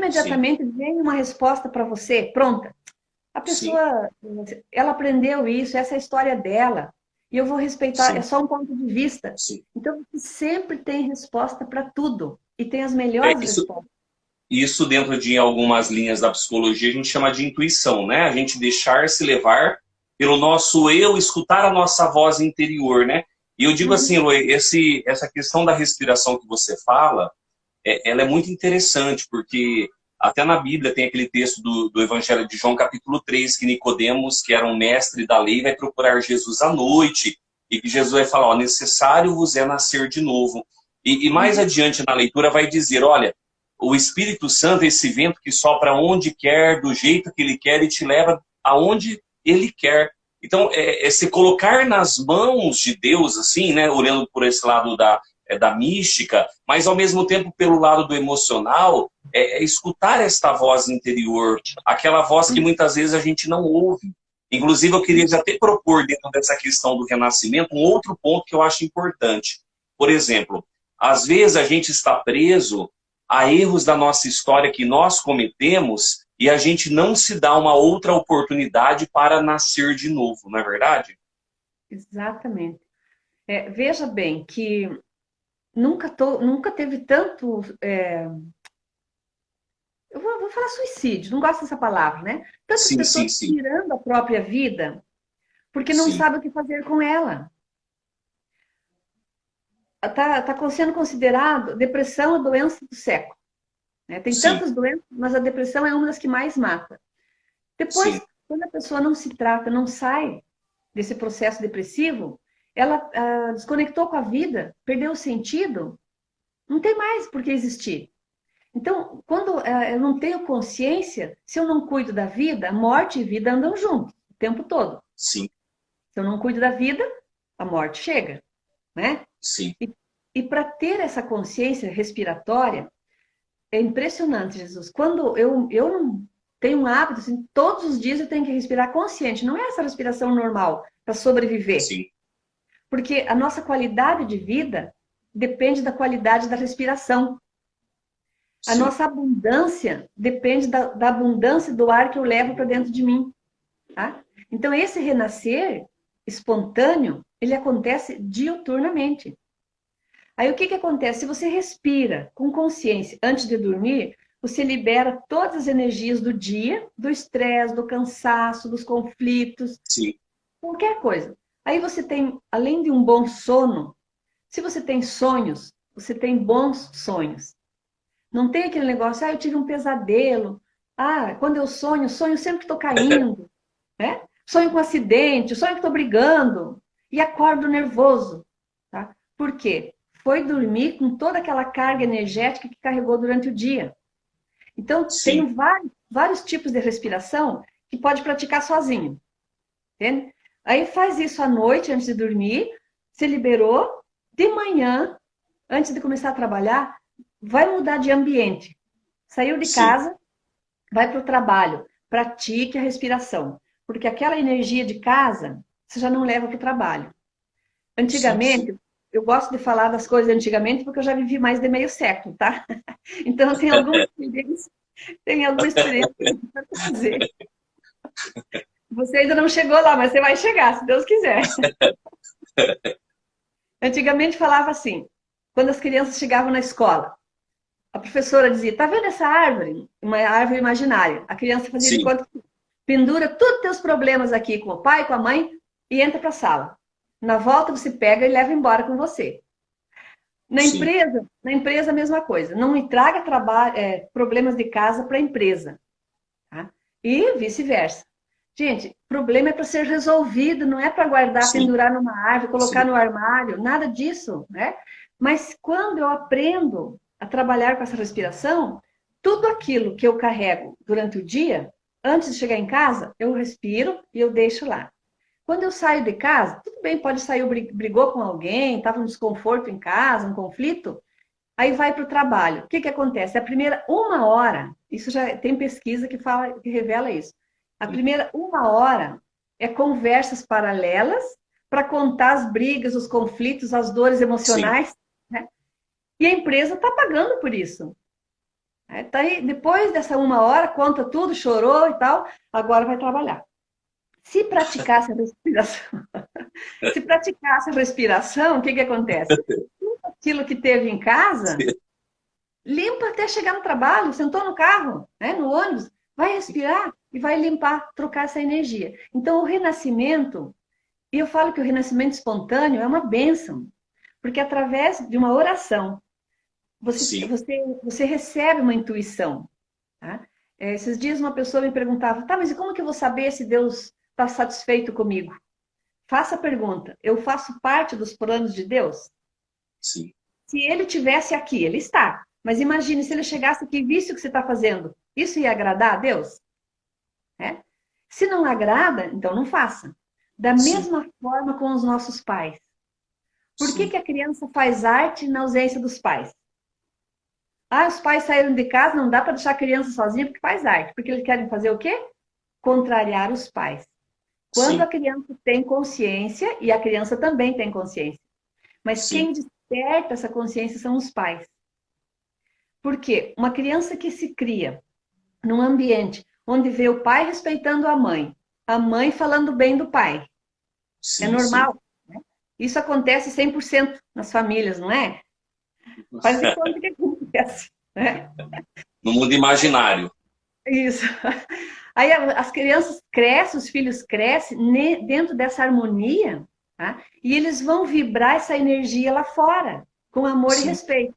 sim, imediatamente vem uma resposta para você, pronta. A sim, pessoa, ela aprendeu isso, essa é a história dela, e eu vou respeitar, é sim, só um ponto de vista. sim. Então, você sempre tem resposta para tudo, e tem as É, melhores isso, respostas. isso dentro de algumas linhas da psicologia a gente chama de intuição, né? A gente deixar se levar pelo nosso eu, escutar a nossa voz interior, né? E eu digo assim, Uhum. Luê, essa questão da respiração que você fala, ela é muito interessante, porque até na Bíblia tem aquele texto do Evangelho de João, capítulo 3, que Nicodemos, que era um mestre da lei, vai procurar Jesus à noite, e que Jesus vai falar, ó, necessário vos é nascer de novo. E mais Uhum. adiante na leitura vai dizer, olha, o Espírito Santo é esse vento que sopra onde quer, do jeito que ele quer, e te leva aonde ele quer. Então, é se colocar nas mãos de Deus, assim, né? Olhando por esse lado da mística, mas ao mesmo tempo pelo lado do emocional, escutar esta voz interior, aquela voz que muitas vezes a gente não ouve. Inclusive, eu queria já até propor, dentro dessa questão do renascimento, um outro ponto que eu acho importante. Por exemplo, às vezes a gente está preso a erros da nossa história que nós cometemos e a gente não se dá uma outra oportunidade para nascer de novo, não é verdade? Exatamente. Veja bem que nunca teve tanto. Eu vou falar suicídio, não gosto dessa palavra, né? Tantas Sim, sim, pessoas sim. tirando a própria vida porque não Sim, sabem o que fazer com ela. Está sendo considerado depressão a doença do século. Né? Tem sim, tantas doenças, mas a depressão é uma das que mais mata. Depois, sim, quando a pessoa não se trata, não sai desse processo depressivo, ela desconectou com a vida, perdeu o sentido, não tem mais por que existir. Então, quando eu não tenho consciência, se eu não cuido da vida, morte e vida andam juntos o tempo todo. sim, Se eu não cuido da vida, a morte chega, né? sim. E para ter essa consciência respiratória, é impressionante, Jesus. Quando eu não tenho um hábito, assim, todos os dias eu tenho que respirar consciente. Não é essa respiração normal para sobreviver. Sim, Porque a nossa qualidade de vida depende da qualidade da respiração. A sim, nossa abundância depende da abundância do ar que eu levo para dentro de mim. Tá? Então, esse renascer espontâneo, ele acontece diuturnamente. Aí, o que, que acontece? Se você respira com consciência antes de dormir, você libera todas as energias do dia, do estresse, do cansaço, dos conflitos, sim. qualquer coisa. Aí você tem, além de um bom sono, se você tem sonhos, você tem bons sonhos. Não tem aquele negócio, eu tive um pesadelo. Quando eu sonho sempre que estou caindo, né? Sonho com acidente, sonho que estou brigando e acordo nervoso, tá? Por quê? Foi dormir com toda aquela carga energética que carregou durante o dia. Então, Sim, tem vários tipos de respiração que pode praticar sozinho, entende? Aí faz isso à noite, antes de dormir, se liberou, de manhã, antes de começar a trabalhar, vai mudar de ambiente. Saiu de sim, casa, vai para o trabalho, pratique a respiração. Porque aquela energia de casa, você já não leva para o trabalho. sim, sim. Antigamente, eu gosto de falar das coisas antigamente porque eu já vivi mais de meio século, tá? Então, tem alguma experiência para trazer. Você ainda não chegou lá, mas você vai chegar, se Deus quiser. Antigamente falava assim, quando as crianças chegavam na escola, a professora dizia, tá vendo essa árvore? Uma árvore imaginária. A criança fazia de Sim, conta que pendura todos os teus problemas aqui com o pai, com a mãe e entra para a sala. Na volta você pega e leva embora com você. sim. Na empresa a mesma coisa. Não me traga problemas de casa para a empresa. Tá? E vice-versa. Gente, problema é para ser resolvido, não é para guardar, Sim, pendurar numa árvore, colocar sim, no armário, nada disso, né? Mas quando eu aprendo a trabalhar com essa respiração, tudo aquilo que eu carrego durante o dia, antes de chegar em casa, eu respiro e eu deixo lá. Quando eu saio de casa, tudo bem, pode sair, brigou com alguém, estava um desconforto em casa, um conflito, aí vai para o trabalho. O que, que acontece? A primeira uma hora, isso já tem pesquisa que fala, que revela isso. A primeira uma hora é conversas paralelas para contar as brigas, os conflitos, as dores sim, emocionais, né? E a empresa está pagando por isso. Né? Tá aí, depois dessa uma hora, conta tudo, chorou e tal, agora vai trabalhar. Se praticasse a respiração, se praticasse a respiração, o que, que acontece? Aquilo que teve em casa, limpa até chegar no trabalho, sentou no carro, né, no ônibus, vai respirar e vai limpar, trocar essa energia. Então, o renascimento, e eu falo que o renascimento espontâneo é uma bênção, porque através de uma oração, sim. você recebe uma intuição. Tá? Esses dias uma pessoa me perguntava, tá, mas e como que eu vou saber se Deus está satisfeito comigo? Faça a pergunta, eu faço parte dos planos de Deus? Sim. Se ele tivesse aqui, ele está. Mas imagine se ele chegasse aqui e visse o que você está fazendo. Isso ia agradar a Deus? É? Se não agrada, então não faça. Da sim, mesma forma com os nossos pais. Por que sim, que a criança faz arte na ausência dos pais? Ah, os pais saíram de casa, não dá para deixar a criança sozinha porque faz arte. Porque eles querem fazer o quê? Contrariar os pais. Quando a sim, criança tem consciência, e a criança também tem consciência, mas sim, quem desperta essa consciência são os pais. Por quê? Uma criança que se cria num ambiente onde vê o pai respeitando a mãe falando bem do pai, é sim, sim. normal. Isso acontece 100% nas famílias, não é? Faz de conta que acontece, né? No mundo imaginário. Isso. Aí as crianças crescem, os filhos crescem dentro dessa harmonia, tá? E eles vão vibrar essa energia lá fora, com amor e Sim, respeito.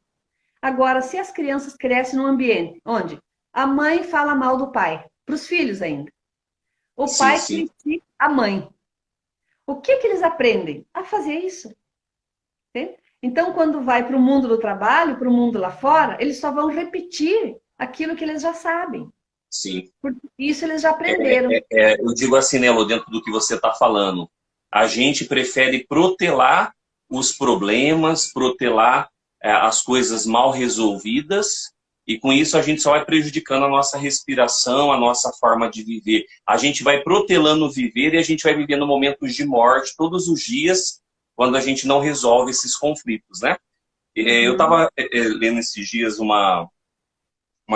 Agora, se as crianças crescem num ambiente onde a mãe fala mal do pai, para os filhos ainda, o sim, pai sim. critica a mãe, o que que eles aprendem? A fazer isso. Entende? Então, quando vai para o mundo do trabalho, para o mundo lá fora, eles só vão repetir aquilo que eles já sabem. Sim. Porque isso eles já aprenderam. Eu digo assim, Nelo, dentro do que você está falando, a gente prefere protelar os problemas, protelar as coisas mal resolvidas, e com isso a gente só vai prejudicando a nossa respiração, a nossa forma de viver. A gente vai protelando o viver e a gente vai vivendo momentos de morte todos os dias, quando a gente não resolve esses conflitos, né? Eu Uhum. estava lendo esses dias uma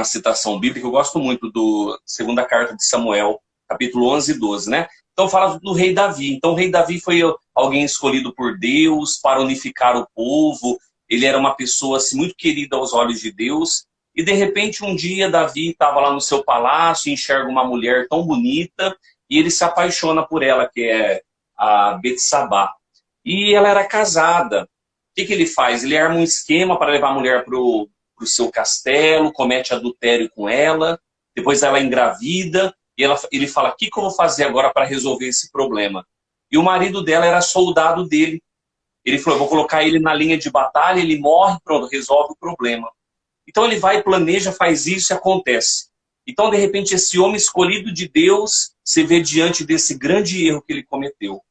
citação bíblica, eu gosto muito do segunda carta de Samuel, capítulo 11 e 12, né? Então fala do rei Davi. Então o rei Davi foi alguém escolhido por Deus para unificar o povo. Ele era uma pessoa assim, muito querida aos olhos de Deus. E de repente um dia Davi estava lá no seu palácio, enxerga uma mulher tão bonita e ele se apaixona por ela, que é a Betsabá. E ela era casada. O que ele faz? Ele arma um esquema para levar a mulher para o seu castelo, comete adultério com ela, depois ela engravida, e ele fala, o que eu vou fazer agora para resolver esse problema? E o marido dela era soldado dele. Ele falou, eu vou colocar ele na linha de batalha, ele morre, pronto, resolve o problema. Então ele vai, planeja, faz isso e acontece. Então, de repente, esse homem escolhido de Deus se vê diante desse grande erro que ele cometeu.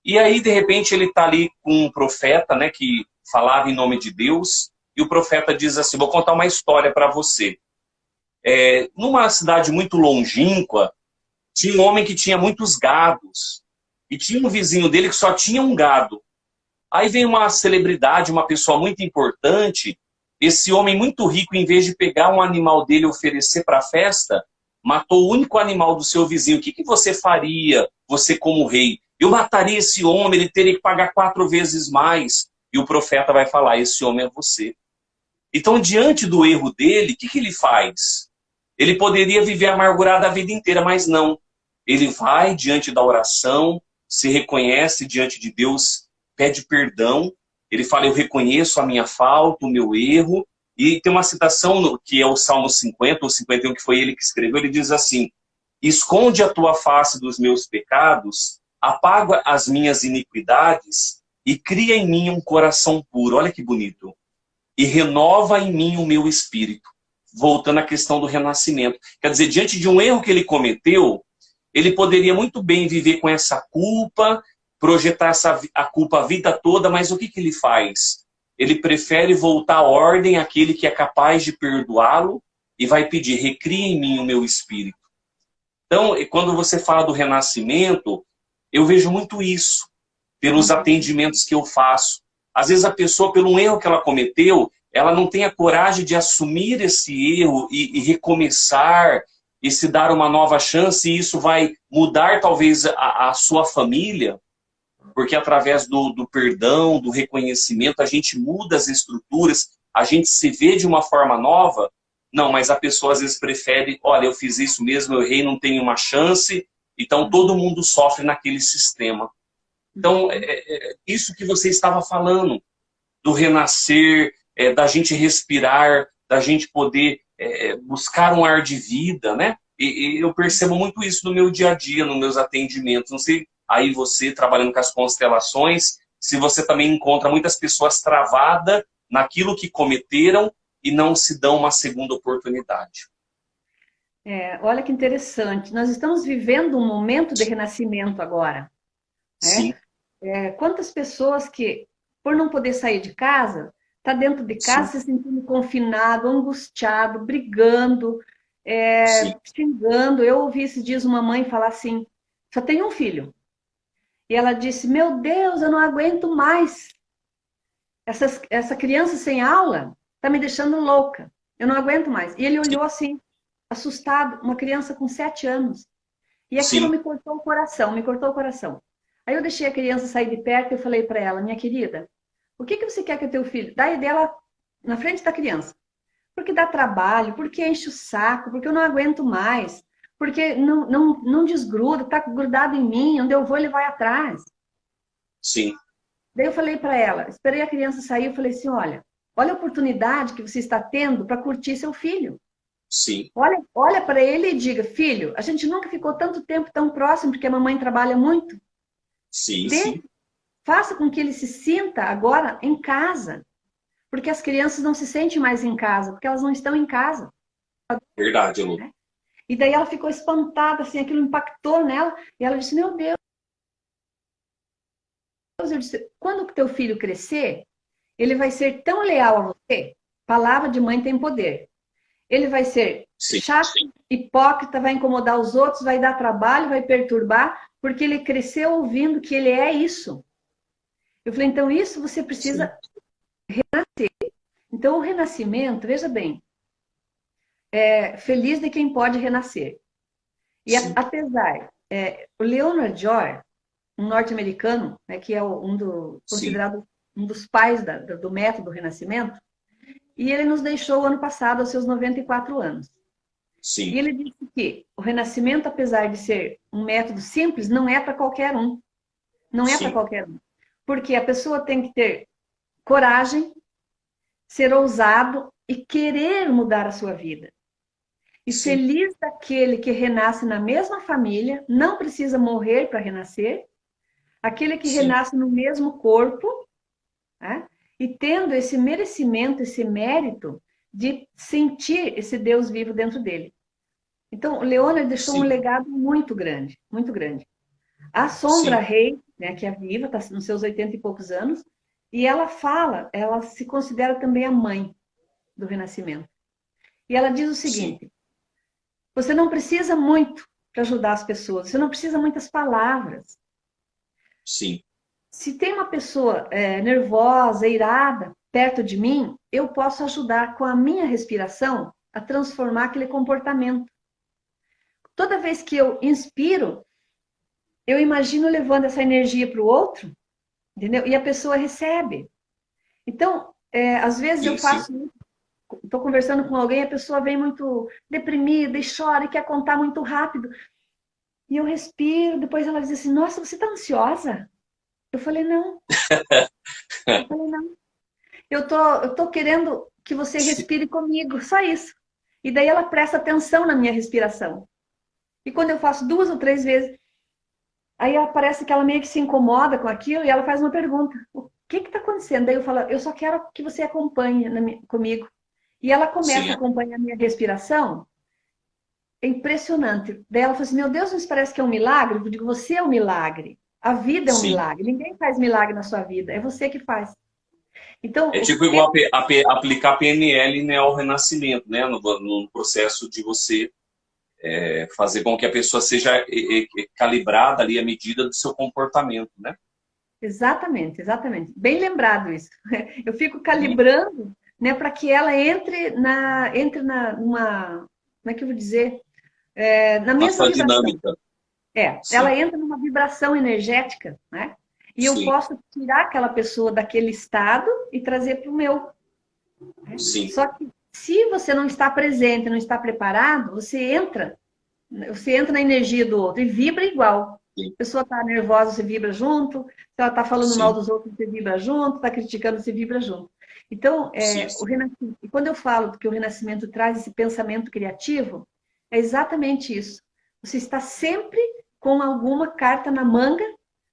E aí, de repente, ele está ali com um profeta, né, que falava em nome de Deus, e o profeta diz assim, vou contar uma história para você. Numa cidade muito longínqua, tinha um homem que tinha muitos gados, e tinha um vizinho dele que só tinha um gado. Aí vem uma celebridade, uma pessoa muito importante, esse homem muito rico, em vez de pegar um animal dele e oferecer para a festa, matou o único animal do seu vizinho. O que você faria, você como rei? Eu mataria esse homem, ele teria que pagar 4 vezes mais. E o profeta vai falar, esse homem é você. Então, diante do erro dele, o que ele faz? Ele poderia viver amargurado a vida inteira, mas não. Ele vai diante da oração, se reconhece diante de Deus, pede perdão. Ele fala, eu reconheço a minha falta, o meu erro. E tem uma citação que é o Salmo 50 ou 51, que foi ele que escreveu. Ele diz assim, esconde a tua face dos meus pecados, apaga as minhas iniquidades e cria em mim um coração puro. Olha que bonito. E renova em mim o meu espírito. Voltando à questão do renascimento. Quer dizer, diante de um erro que ele cometeu, ele poderia muito bem viver com essa culpa, projetar a culpa a vida toda, mas o que ele faz? Ele prefere voltar à ordem àquele que é capaz de perdoá-lo e vai pedir, recria em mim o meu espírito. Então, quando você fala do renascimento, eu vejo muito isso, pelos Uhum. atendimentos que eu faço. Às vezes a pessoa, pelo um erro que ela cometeu, ela não tem a coragem de assumir esse erro e recomeçar e se dar uma nova chance, e isso vai mudar talvez a sua família, porque através do perdão, do reconhecimento, a gente muda as estruturas, a gente se vê de uma forma nova. Não, mas a pessoa às vezes prefere, olha, eu fiz isso mesmo, eu errei, não tenho uma chance, então todo mundo sofre naquele sistema. Então, isso que você estava falando, do renascer, da gente respirar, da gente poder buscar um ar de vida, né? E eu percebo muito isso no meu dia a dia, nos meus atendimentos. Não sei, aí você, trabalhando com as constelações, se você também encontra muitas pessoas travadas naquilo que cometeram e não se dão uma segunda oportunidade. Olha que interessante. Nós estamos vivendo um momento de renascimento agora. né? sim, Quantas pessoas que, por não poder sair de casa, tá dentro de sim, casa se sentindo confinado, angustiado, brigando, sim, xingando. Eu ouvi esses dias uma mãe falar assim, só tem um filho. E ela disse, meu Deus, eu não aguento mais. Essa criança sem aula tá me deixando louca. Eu não aguento mais. E ele sim, olhou assim, assustado, uma criança com 7 anos. E aquilo sim, me cortou o coração, me cortou o coração. Aí eu deixei a criança sair de perto e eu falei para ela, minha querida, o que que você quer que o teu filho... Daí dela, na frente da criança. Porque dá trabalho, porque enche o saco, porque eu não aguento mais, porque não desgruda, tá grudado em mim, onde eu vou ele vai atrás. sim, Daí eu falei para ela, esperei a criança sair, eu falei assim, olha a oportunidade que você está tendo para curtir seu filho. sim, Olha para ele e diga, filho, a gente nunca ficou tanto tempo tão próximo porque a mamãe trabalha muito. sim, Dê, sim. faça com que ele se sinta agora em casa, porque as crianças não se sentem mais em casa, porque elas não estão em casa. Verdade, Lu. Né? E daí ela ficou espantada, assim, aquilo impactou nela, e ela disse, meu Deus, eu disse, quando o teu filho crescer, ele vai ser tão leal a você, palavra de mãe tem poder. Ele vai ser Sim, chato, hipócrita, vai incomodar os outros, vai dar trabalho, vai perturbar, porque ele cresceu ouvindo que ele é isso. Eu falei, então isso você sim, precisa. Então o renascimento, veja bem, é feliz de quem pode renascer. E sim, apesar, o Leonard Joy, um norte-americano, né, que é sim, considerado um dos pais do método Renascimento, e ele nos deixou ano passado aos seus 94 anos. E sim, ele disse que o renascimento, apesar de ser um método simples, não é para qualquer um. Não é para sim, qualquer um. Porque a pessoa tem que ter coragem, ser ousado e querer mudar a sua vida. E sim, feliz daquele que renasce na mesma família, não precisa morrer para renascer, aquele que sim, renasce no mesmo corpo, né? E tendo esse merecimento, esse mérito de sentir esse Deus vivo dentro dele. Então, Leônidas deixou um sim, legado muito grande, muito grande. A Sondra sim, Rey, né, que é viva, está nos seus 80 e poucos anos, e ela fala, ela se considera também a mãe do Renascimento. E ela diz o sim, seguinte: você não precisa muito para ajudar as pessoas, você não precisa muitas palavras. sim, Se tem uma pessoa nervosa, irada, perto de mim, eu posso ajudar com a minha respiração a transformar aquele comportamento. Toda vez que eu inspiro, eu imagino levando essa energia para o outro, entendeu? E a pessoa recebe. Então, às vezes eu sim, sim. faço, estou conversando com alguém, a pessoa vem muito deprimida e chora e quer contar muito rápido. E eu respiro, depois ela diz assim, nossa, você está ansiosa? Eu falei, não. Eu falei, não. Eu tô querendo que você respire comigo, só isso. E daí ela presta atenção na minha respiração. E quando eu faço 2 ou 3 vezes, aí ela parece que ela meio que se incomoda com aquilo e ela faz uma pergunta: o que está acontecendo? Daí eu falo: eu só quero que você acompanhe comigo. E ela Sim, começa a é. acompanhar a minha respiração. É impressionante. Daí ela fala assim: meu Deus, isso parece que é um milagre? Eu digo: você é um milagre. A vida é um Sim. milagre. Ninguém faz milagre na sua vida. É você que faz. Então, É tipo igual aplicar PNL, né, ao renascimento, né, no processo de você fazer com que a pessoa seja calibrada ali à medida do seu comportamento, né? exatamente, exatamente. Bem lembrado isso. Eu fico Uhum. calibrando, né, para que ela numa, como é que eu vou dizer? Na Na mesma sua vibração. dinâmica. Ela Sim, entra numa vibração energética, né? E eu sim, posso tirar aquela pessoa daquele estado e trazer para o meu. Né? sim, Só que se você não está presente, não está preparado, você entra na energia do outro e vibra igual. sim, A pessoa está nervosa, você vibra junto. Se ela está falando mal sim, dos outros, você vibra junto. Está criticando, você vibra junto. Então, sim, o sim. renascimento, e quando eu falo que o renascimento traz esse pensamento criativo, é exatamente isso. Você está sempre com alguma carta na manga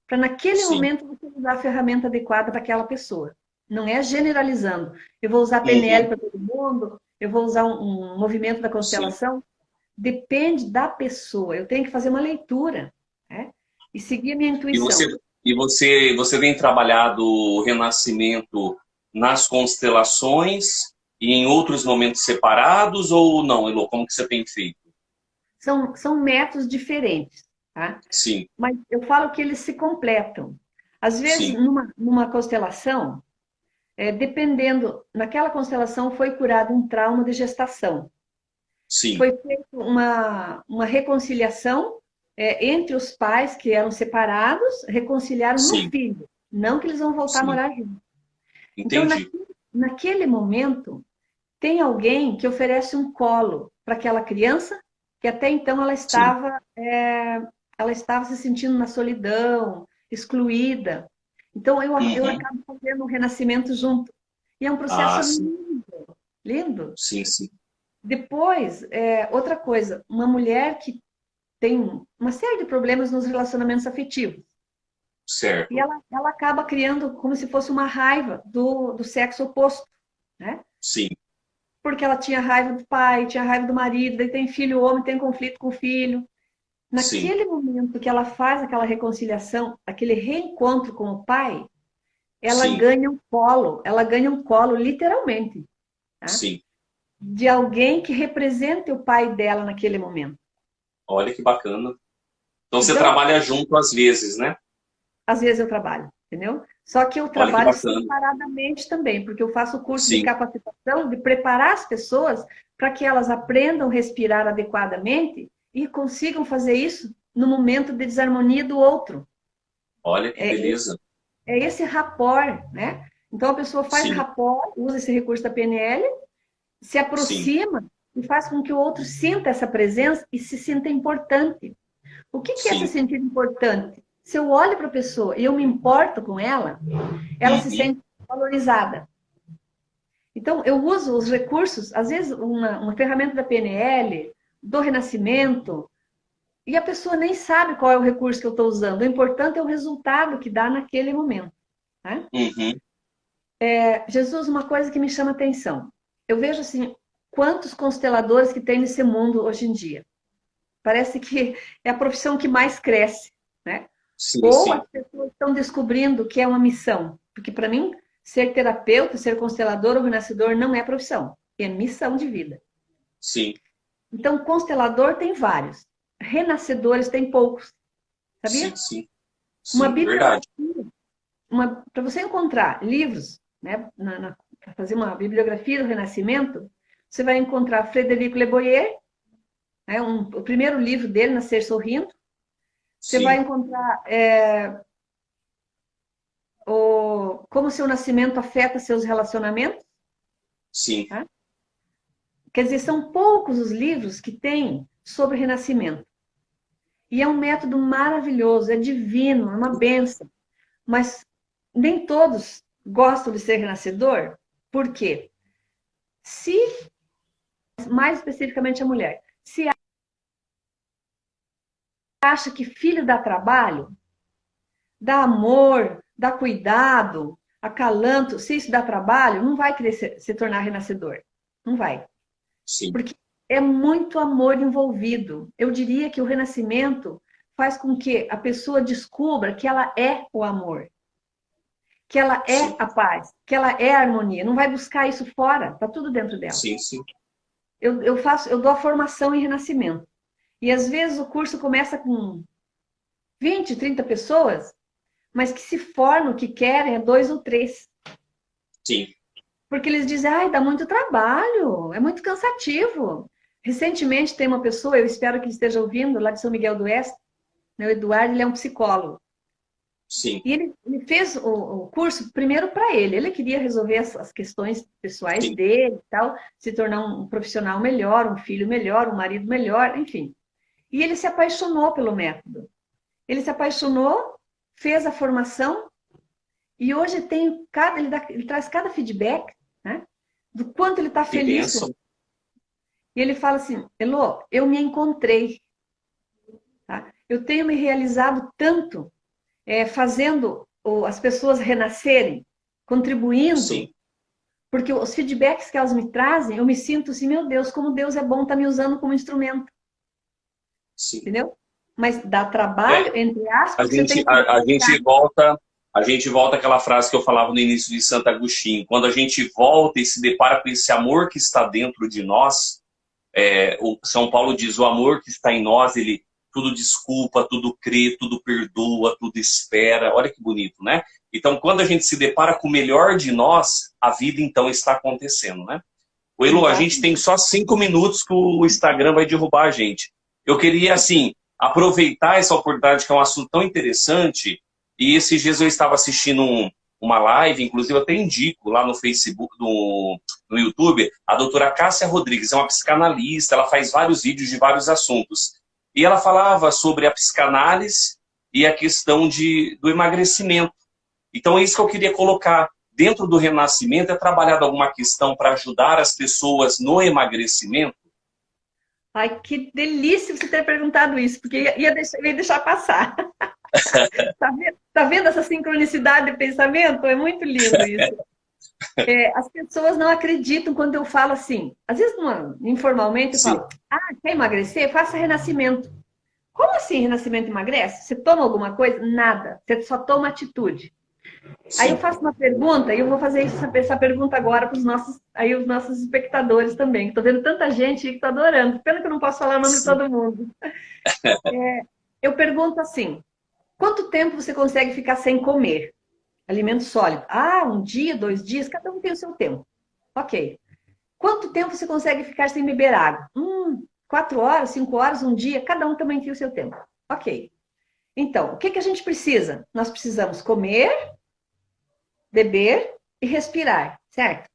para naquele Sim. momento você usar a ferramenta adequada para aquela pessoa. Não é generalizando. Eu vou usar PNL Uhum. para todo mundo, eu vou usar um movimento da Sim. constelação. Depende da pessoa. Eu tenho que fazer uma leitura, né? E seguir a minha E você, intuição. E você tem trabalhado o renascimento nas constelações e em outros momentos separados ou não, Elô? Como que você tem feito? São métodos diferentes, tá? Sim, Mas eu falo que eles se completam. Às vezes, sim, numa constelação, dependendo, naquela constelação foi curado um trauma de gestação. sim, Foi feita uma reconciliação entre os pais que eram separados, reconciliaram no sim. filho, não que eles vão voltar a Sim, morar juntos. Então, entendi. naquele momento, tem alguém que oferece um colo para aquela criança, que até então Sim. ela estava se sentindo na solidão, excluída. Então, eu Uhum. acabo fazendo um renascimento junto. E é um processo Ah, sim, lindo, lindo. sim, sim. Depois, outra coisa, uma mulher que tem uma série de problemas nos relacionamentos afetivos. E Certo. ela acaba criando como se fosse uma raiva do sexo oposto, né? Sim, Porque ela tinha raiva do pai, tinha raiva do marido, daí tem filho homem, tem conflito com o filho. sim, Naquele momento que ela faz aquela reconciliação, aquele reencontro com o pai, sim, ela ganha um colo literalmente, tá? sim. De alguém que represente o pai dela naquele momento. Olha que bacana. Então você Então, trabalha junto às vezes, né? às vezes eu trabalho, entendeu? Só que eu Olha que trabalho bacana. separadamente também, porque eu faço curso de Sim, capacitação, de preparar as pessoas para que elas aprendam a respirar adequadamente e consigam fazer isso no momento de desarmonia do outro. olha que É, beleza. é esse rapport, né? Então a pessoa faz Sim, rapport, usa esse recurso da PNL, se sim, aproxima e faz com que o outro sinta essa presença e se sinta importante. O que é se sim. sentir importante? Se eu olho para a pessoa e eu me importo com ela, ela se Uhum. sente valorizada. Então, eu uso os recursos, às vezes uma ferramenta da PNL, do Renascimento, e a pessoa nem sabe qual é o recurso que eu estou usando. O importante é o resultado que dá naquele momento. Né? Uhum. Jesus, uma coisa que me chama atenção. Eu vejo assim, quantos consteladores que tem nesse mundo hoje em dia. Parece que é a profissão que mais cresce, né? Sim, Ou as sim, pessoas estão descobrindo que é uma missão. Porque para mim, ser terapeuta, ser constelador ou renascedor não é profissão, é missão de vida. sim, Então, constelador tem vários, renascedores tem poucos, sim, sabia? sim, Uma sim, verdade. bibliografia, para você encontrar livros, né, para fazer uma bibliografia do Renascimento, você vai encontrar Frederico Le Boyer, né, o primeiro livro dele, Nascer Sorrindo. Você vai Sim, encontrar como seu nascimento afeta seus relacionamentos. sim, Tá? Quer dizer, são poucos os livros que têm sobre renascimento. E é um método maravilhoso, é divino, é uma benção. Mas nem todos gostam de ser renascedor. Por quê? Se, mais especificamente a mulher, se acha que filho dá trabalho, dá amor, dá cuidado, acalanto, se isso dá trabalho, não vai querer se tornar renascedor. Não vai. sim, Porque é muito amor envolvido. Eu diria que o renascimento faz com que a pessoa descubra que ela é o amor, que ela é sim, a paz, que ela é a harmonia. Não vai buscar isso fora, está tudo dentro dela. sim, sim. Eu dou a formação em renascimento. E às vezes o curso começa com 20, 30 pessoas, mas que se formam, que querem, é 2 ou 3. Sim. Porque eles dizem, ai, dá muito trabalho, é muito cansativo. Recentemente tem uma pessoa, eu espero que ele esteja ouvindo, lá de São Miguel do Oeste, né, o Eduardo, ele é um psicólogo. Sim. E ele fez o curso primeiro para ele. Ele queria resolver as questões pessoais Sim. dele e tal, se tornar um profissional melhor, um filho melhor, um marido melhor, enfim. E ele se apaixonou pelo método. Ele se apaixonou, fez a formação e hoje ele traz cada feedback, né, do quanto ele está Que feliz com. bênção. E ele fala assim, Elô, eu me encontrei. Tá? Eu tenho me realizado tanto fazendo as pessoas renascerem, contribuindo, Sim, porque os feedbacks que elas me trazem, eu me sinto assim, meu Deus, como Deus é bom estar me usando como instrumento, sim. entendeu? mas dá trabalho, entre aspas, você tem que... A gente volta àquela frase que eu falava no início de Santo Agostinho. Quando a gente volta e se depara com esse amor que está dentro de nós, o São Paulo diz, o amor que está em nós, ele tudo desculpa, tudo crê, tudo perdoa, tudo espera. Olha que bonito, né? Então, quando a gente se depara com o melhor de nós, a vida então está acontecendo, né? O Elo, a gente tem só 5 minutos que o Instagram vai derrubar a gente. Eu queria, assim, aproveitar essa oportunidade, que é um assunto tão interessante, e esses dias eu estava assistindo uma live, inclusive eu até indico lá no Facebook, no YouTube, a doutora Cássia Rodrigues, é uma psicanalista, ela faz vários vídeos de vários assuntos. E ela falava sobre a psicanálise e a questão do emagrecimento. Então é isso que eu queria colocar. Dentro do renascimento, é trabalhado alguma questão para ajudar as pessoas no emagrecimento? Ai, que delícia você ter perguntado isso, porque ia deixar passar. Tá vendo essa sincronicidade de pensamento? É muito lindo isso. As pessoas não acreditam quando eu falo assim. Às vezes, informalmente, eu falo, quer emagrecer? Faça renascimento. Como assim renascimento emagrece? Você toma alguma coisa? Nada. Você só toma atitude. Sim. Aí eu faço uma pergunta, e eu vou fazer essa pergunta agora para os nossos espectadores também. Estou vendo tanta gente que está adorando. Pena que eu não posso falar o nome de todo mundo. Eu pergunto assim, quanto tempo você consegue ficar sem comer? Alimento sólido. 1 dia, 2 dias, cada um tem o seu tempo. Ok. Quanto tempo você consegue ficar sem beber água? 4 horas, 5 horas, 1 dia, cada um também tem o seu tempo. Ok. Então, o que a gente precisa? Nós precisamos comer, beber e respirar, certo?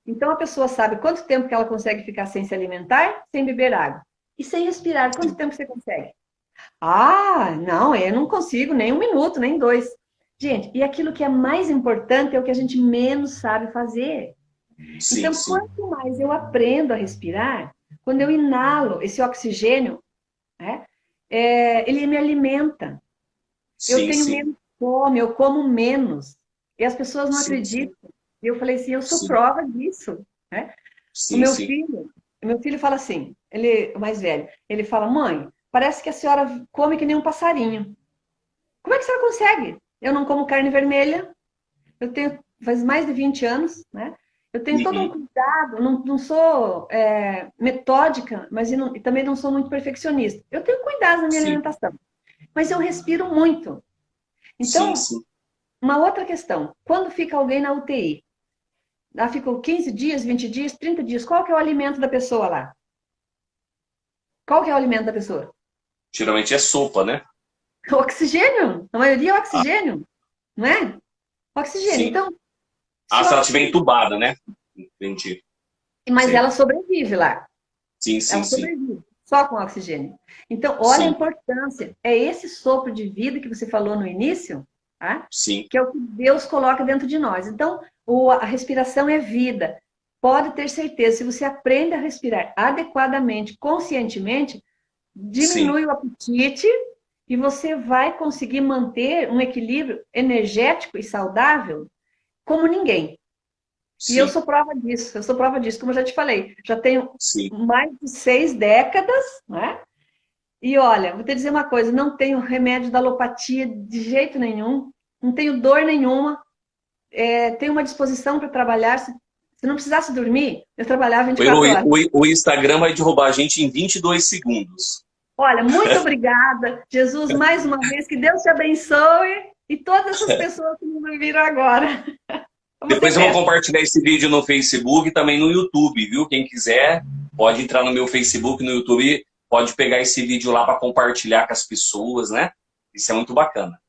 Então a pessoa sabe quanto tempo que ela consegue ficar sem se alimentar, sem beber água. E sem respirar, quanto tempo você consegue? Não, eu não consigo nem 1 minuto, nem 2. Gente, e aquilo que é mais importante é o que a gente menos sabe fazer. Sim, então, quanto mais eu aprendo a respirar, quando eu inalo esse oxigênio, ele me alimenta. Eu tenho menos fome, eu como menos. E as pessoas não acreditam. E eu falei assim, eu sou prova disso. Né? O meu filho fala assim, ele, o mais velho, ele fala, mãe, parece que a senhora come que nem um passarinho. Como é que a senhora consegue? Eu não como carne vermelha, faz mais de 20 anos, né? Eu tenho todo um cuidado, não sou metódica, mas também não sou muito perfeccionista. Eu tenho cuidado na minha alimentação, mas eu respiro muito. Então, uma outra questão, quando fica alguém na UTI, lá ficou 15 dias, 20 dias, 30 dias, qual que é o alimento da pessoa lá? Qual que é o alimento da pessoa? Geralmente é sopa, né? O oxigênio, a maioria é oxigênio, não é? Oxigênio, então... se ela estiver entubada, né? Entendi. Mas ela sobrevive lá. Ela sobrevive, só com oxigênio. Então, olha a importância. É esse sopro de vida que você falou no início, tá? Que é o que Deus coloca dentro de nós. Então, a respiração é vida. Pode ter certeza, se você aprende a respirar adequadamente, conscientemente, diminui o apetite e você vai conseguir manter um equilíbrio energético e saudável como ninguém. E eu sou prova disso, como eu já te falei. Já tenho mais de 6 décadas, né? E olha, vou te dizer uma coisa, não tenho remédio da alopatia de jeito nenhum, não tenho dor nenhuma, tenho uma disposição para trabalhar. Se não precisasse dormir, eu trabalhava 24 horas. O Instagram vai derrubar a gente em 22 segundos. Olha, muito obrigada, Jesus, mais uma vez, que Deus te abençoe e todas essas pessoas que me viram agora. Depois eu vou compartilhar esse vídeo no Facebook e também no YouTube, viu? Quem quiser pode entrar no meu Facebook, no YouTube, pode pegar esse vídeo lá para compartilhar com as pessoas, né? Isso é muito bacana.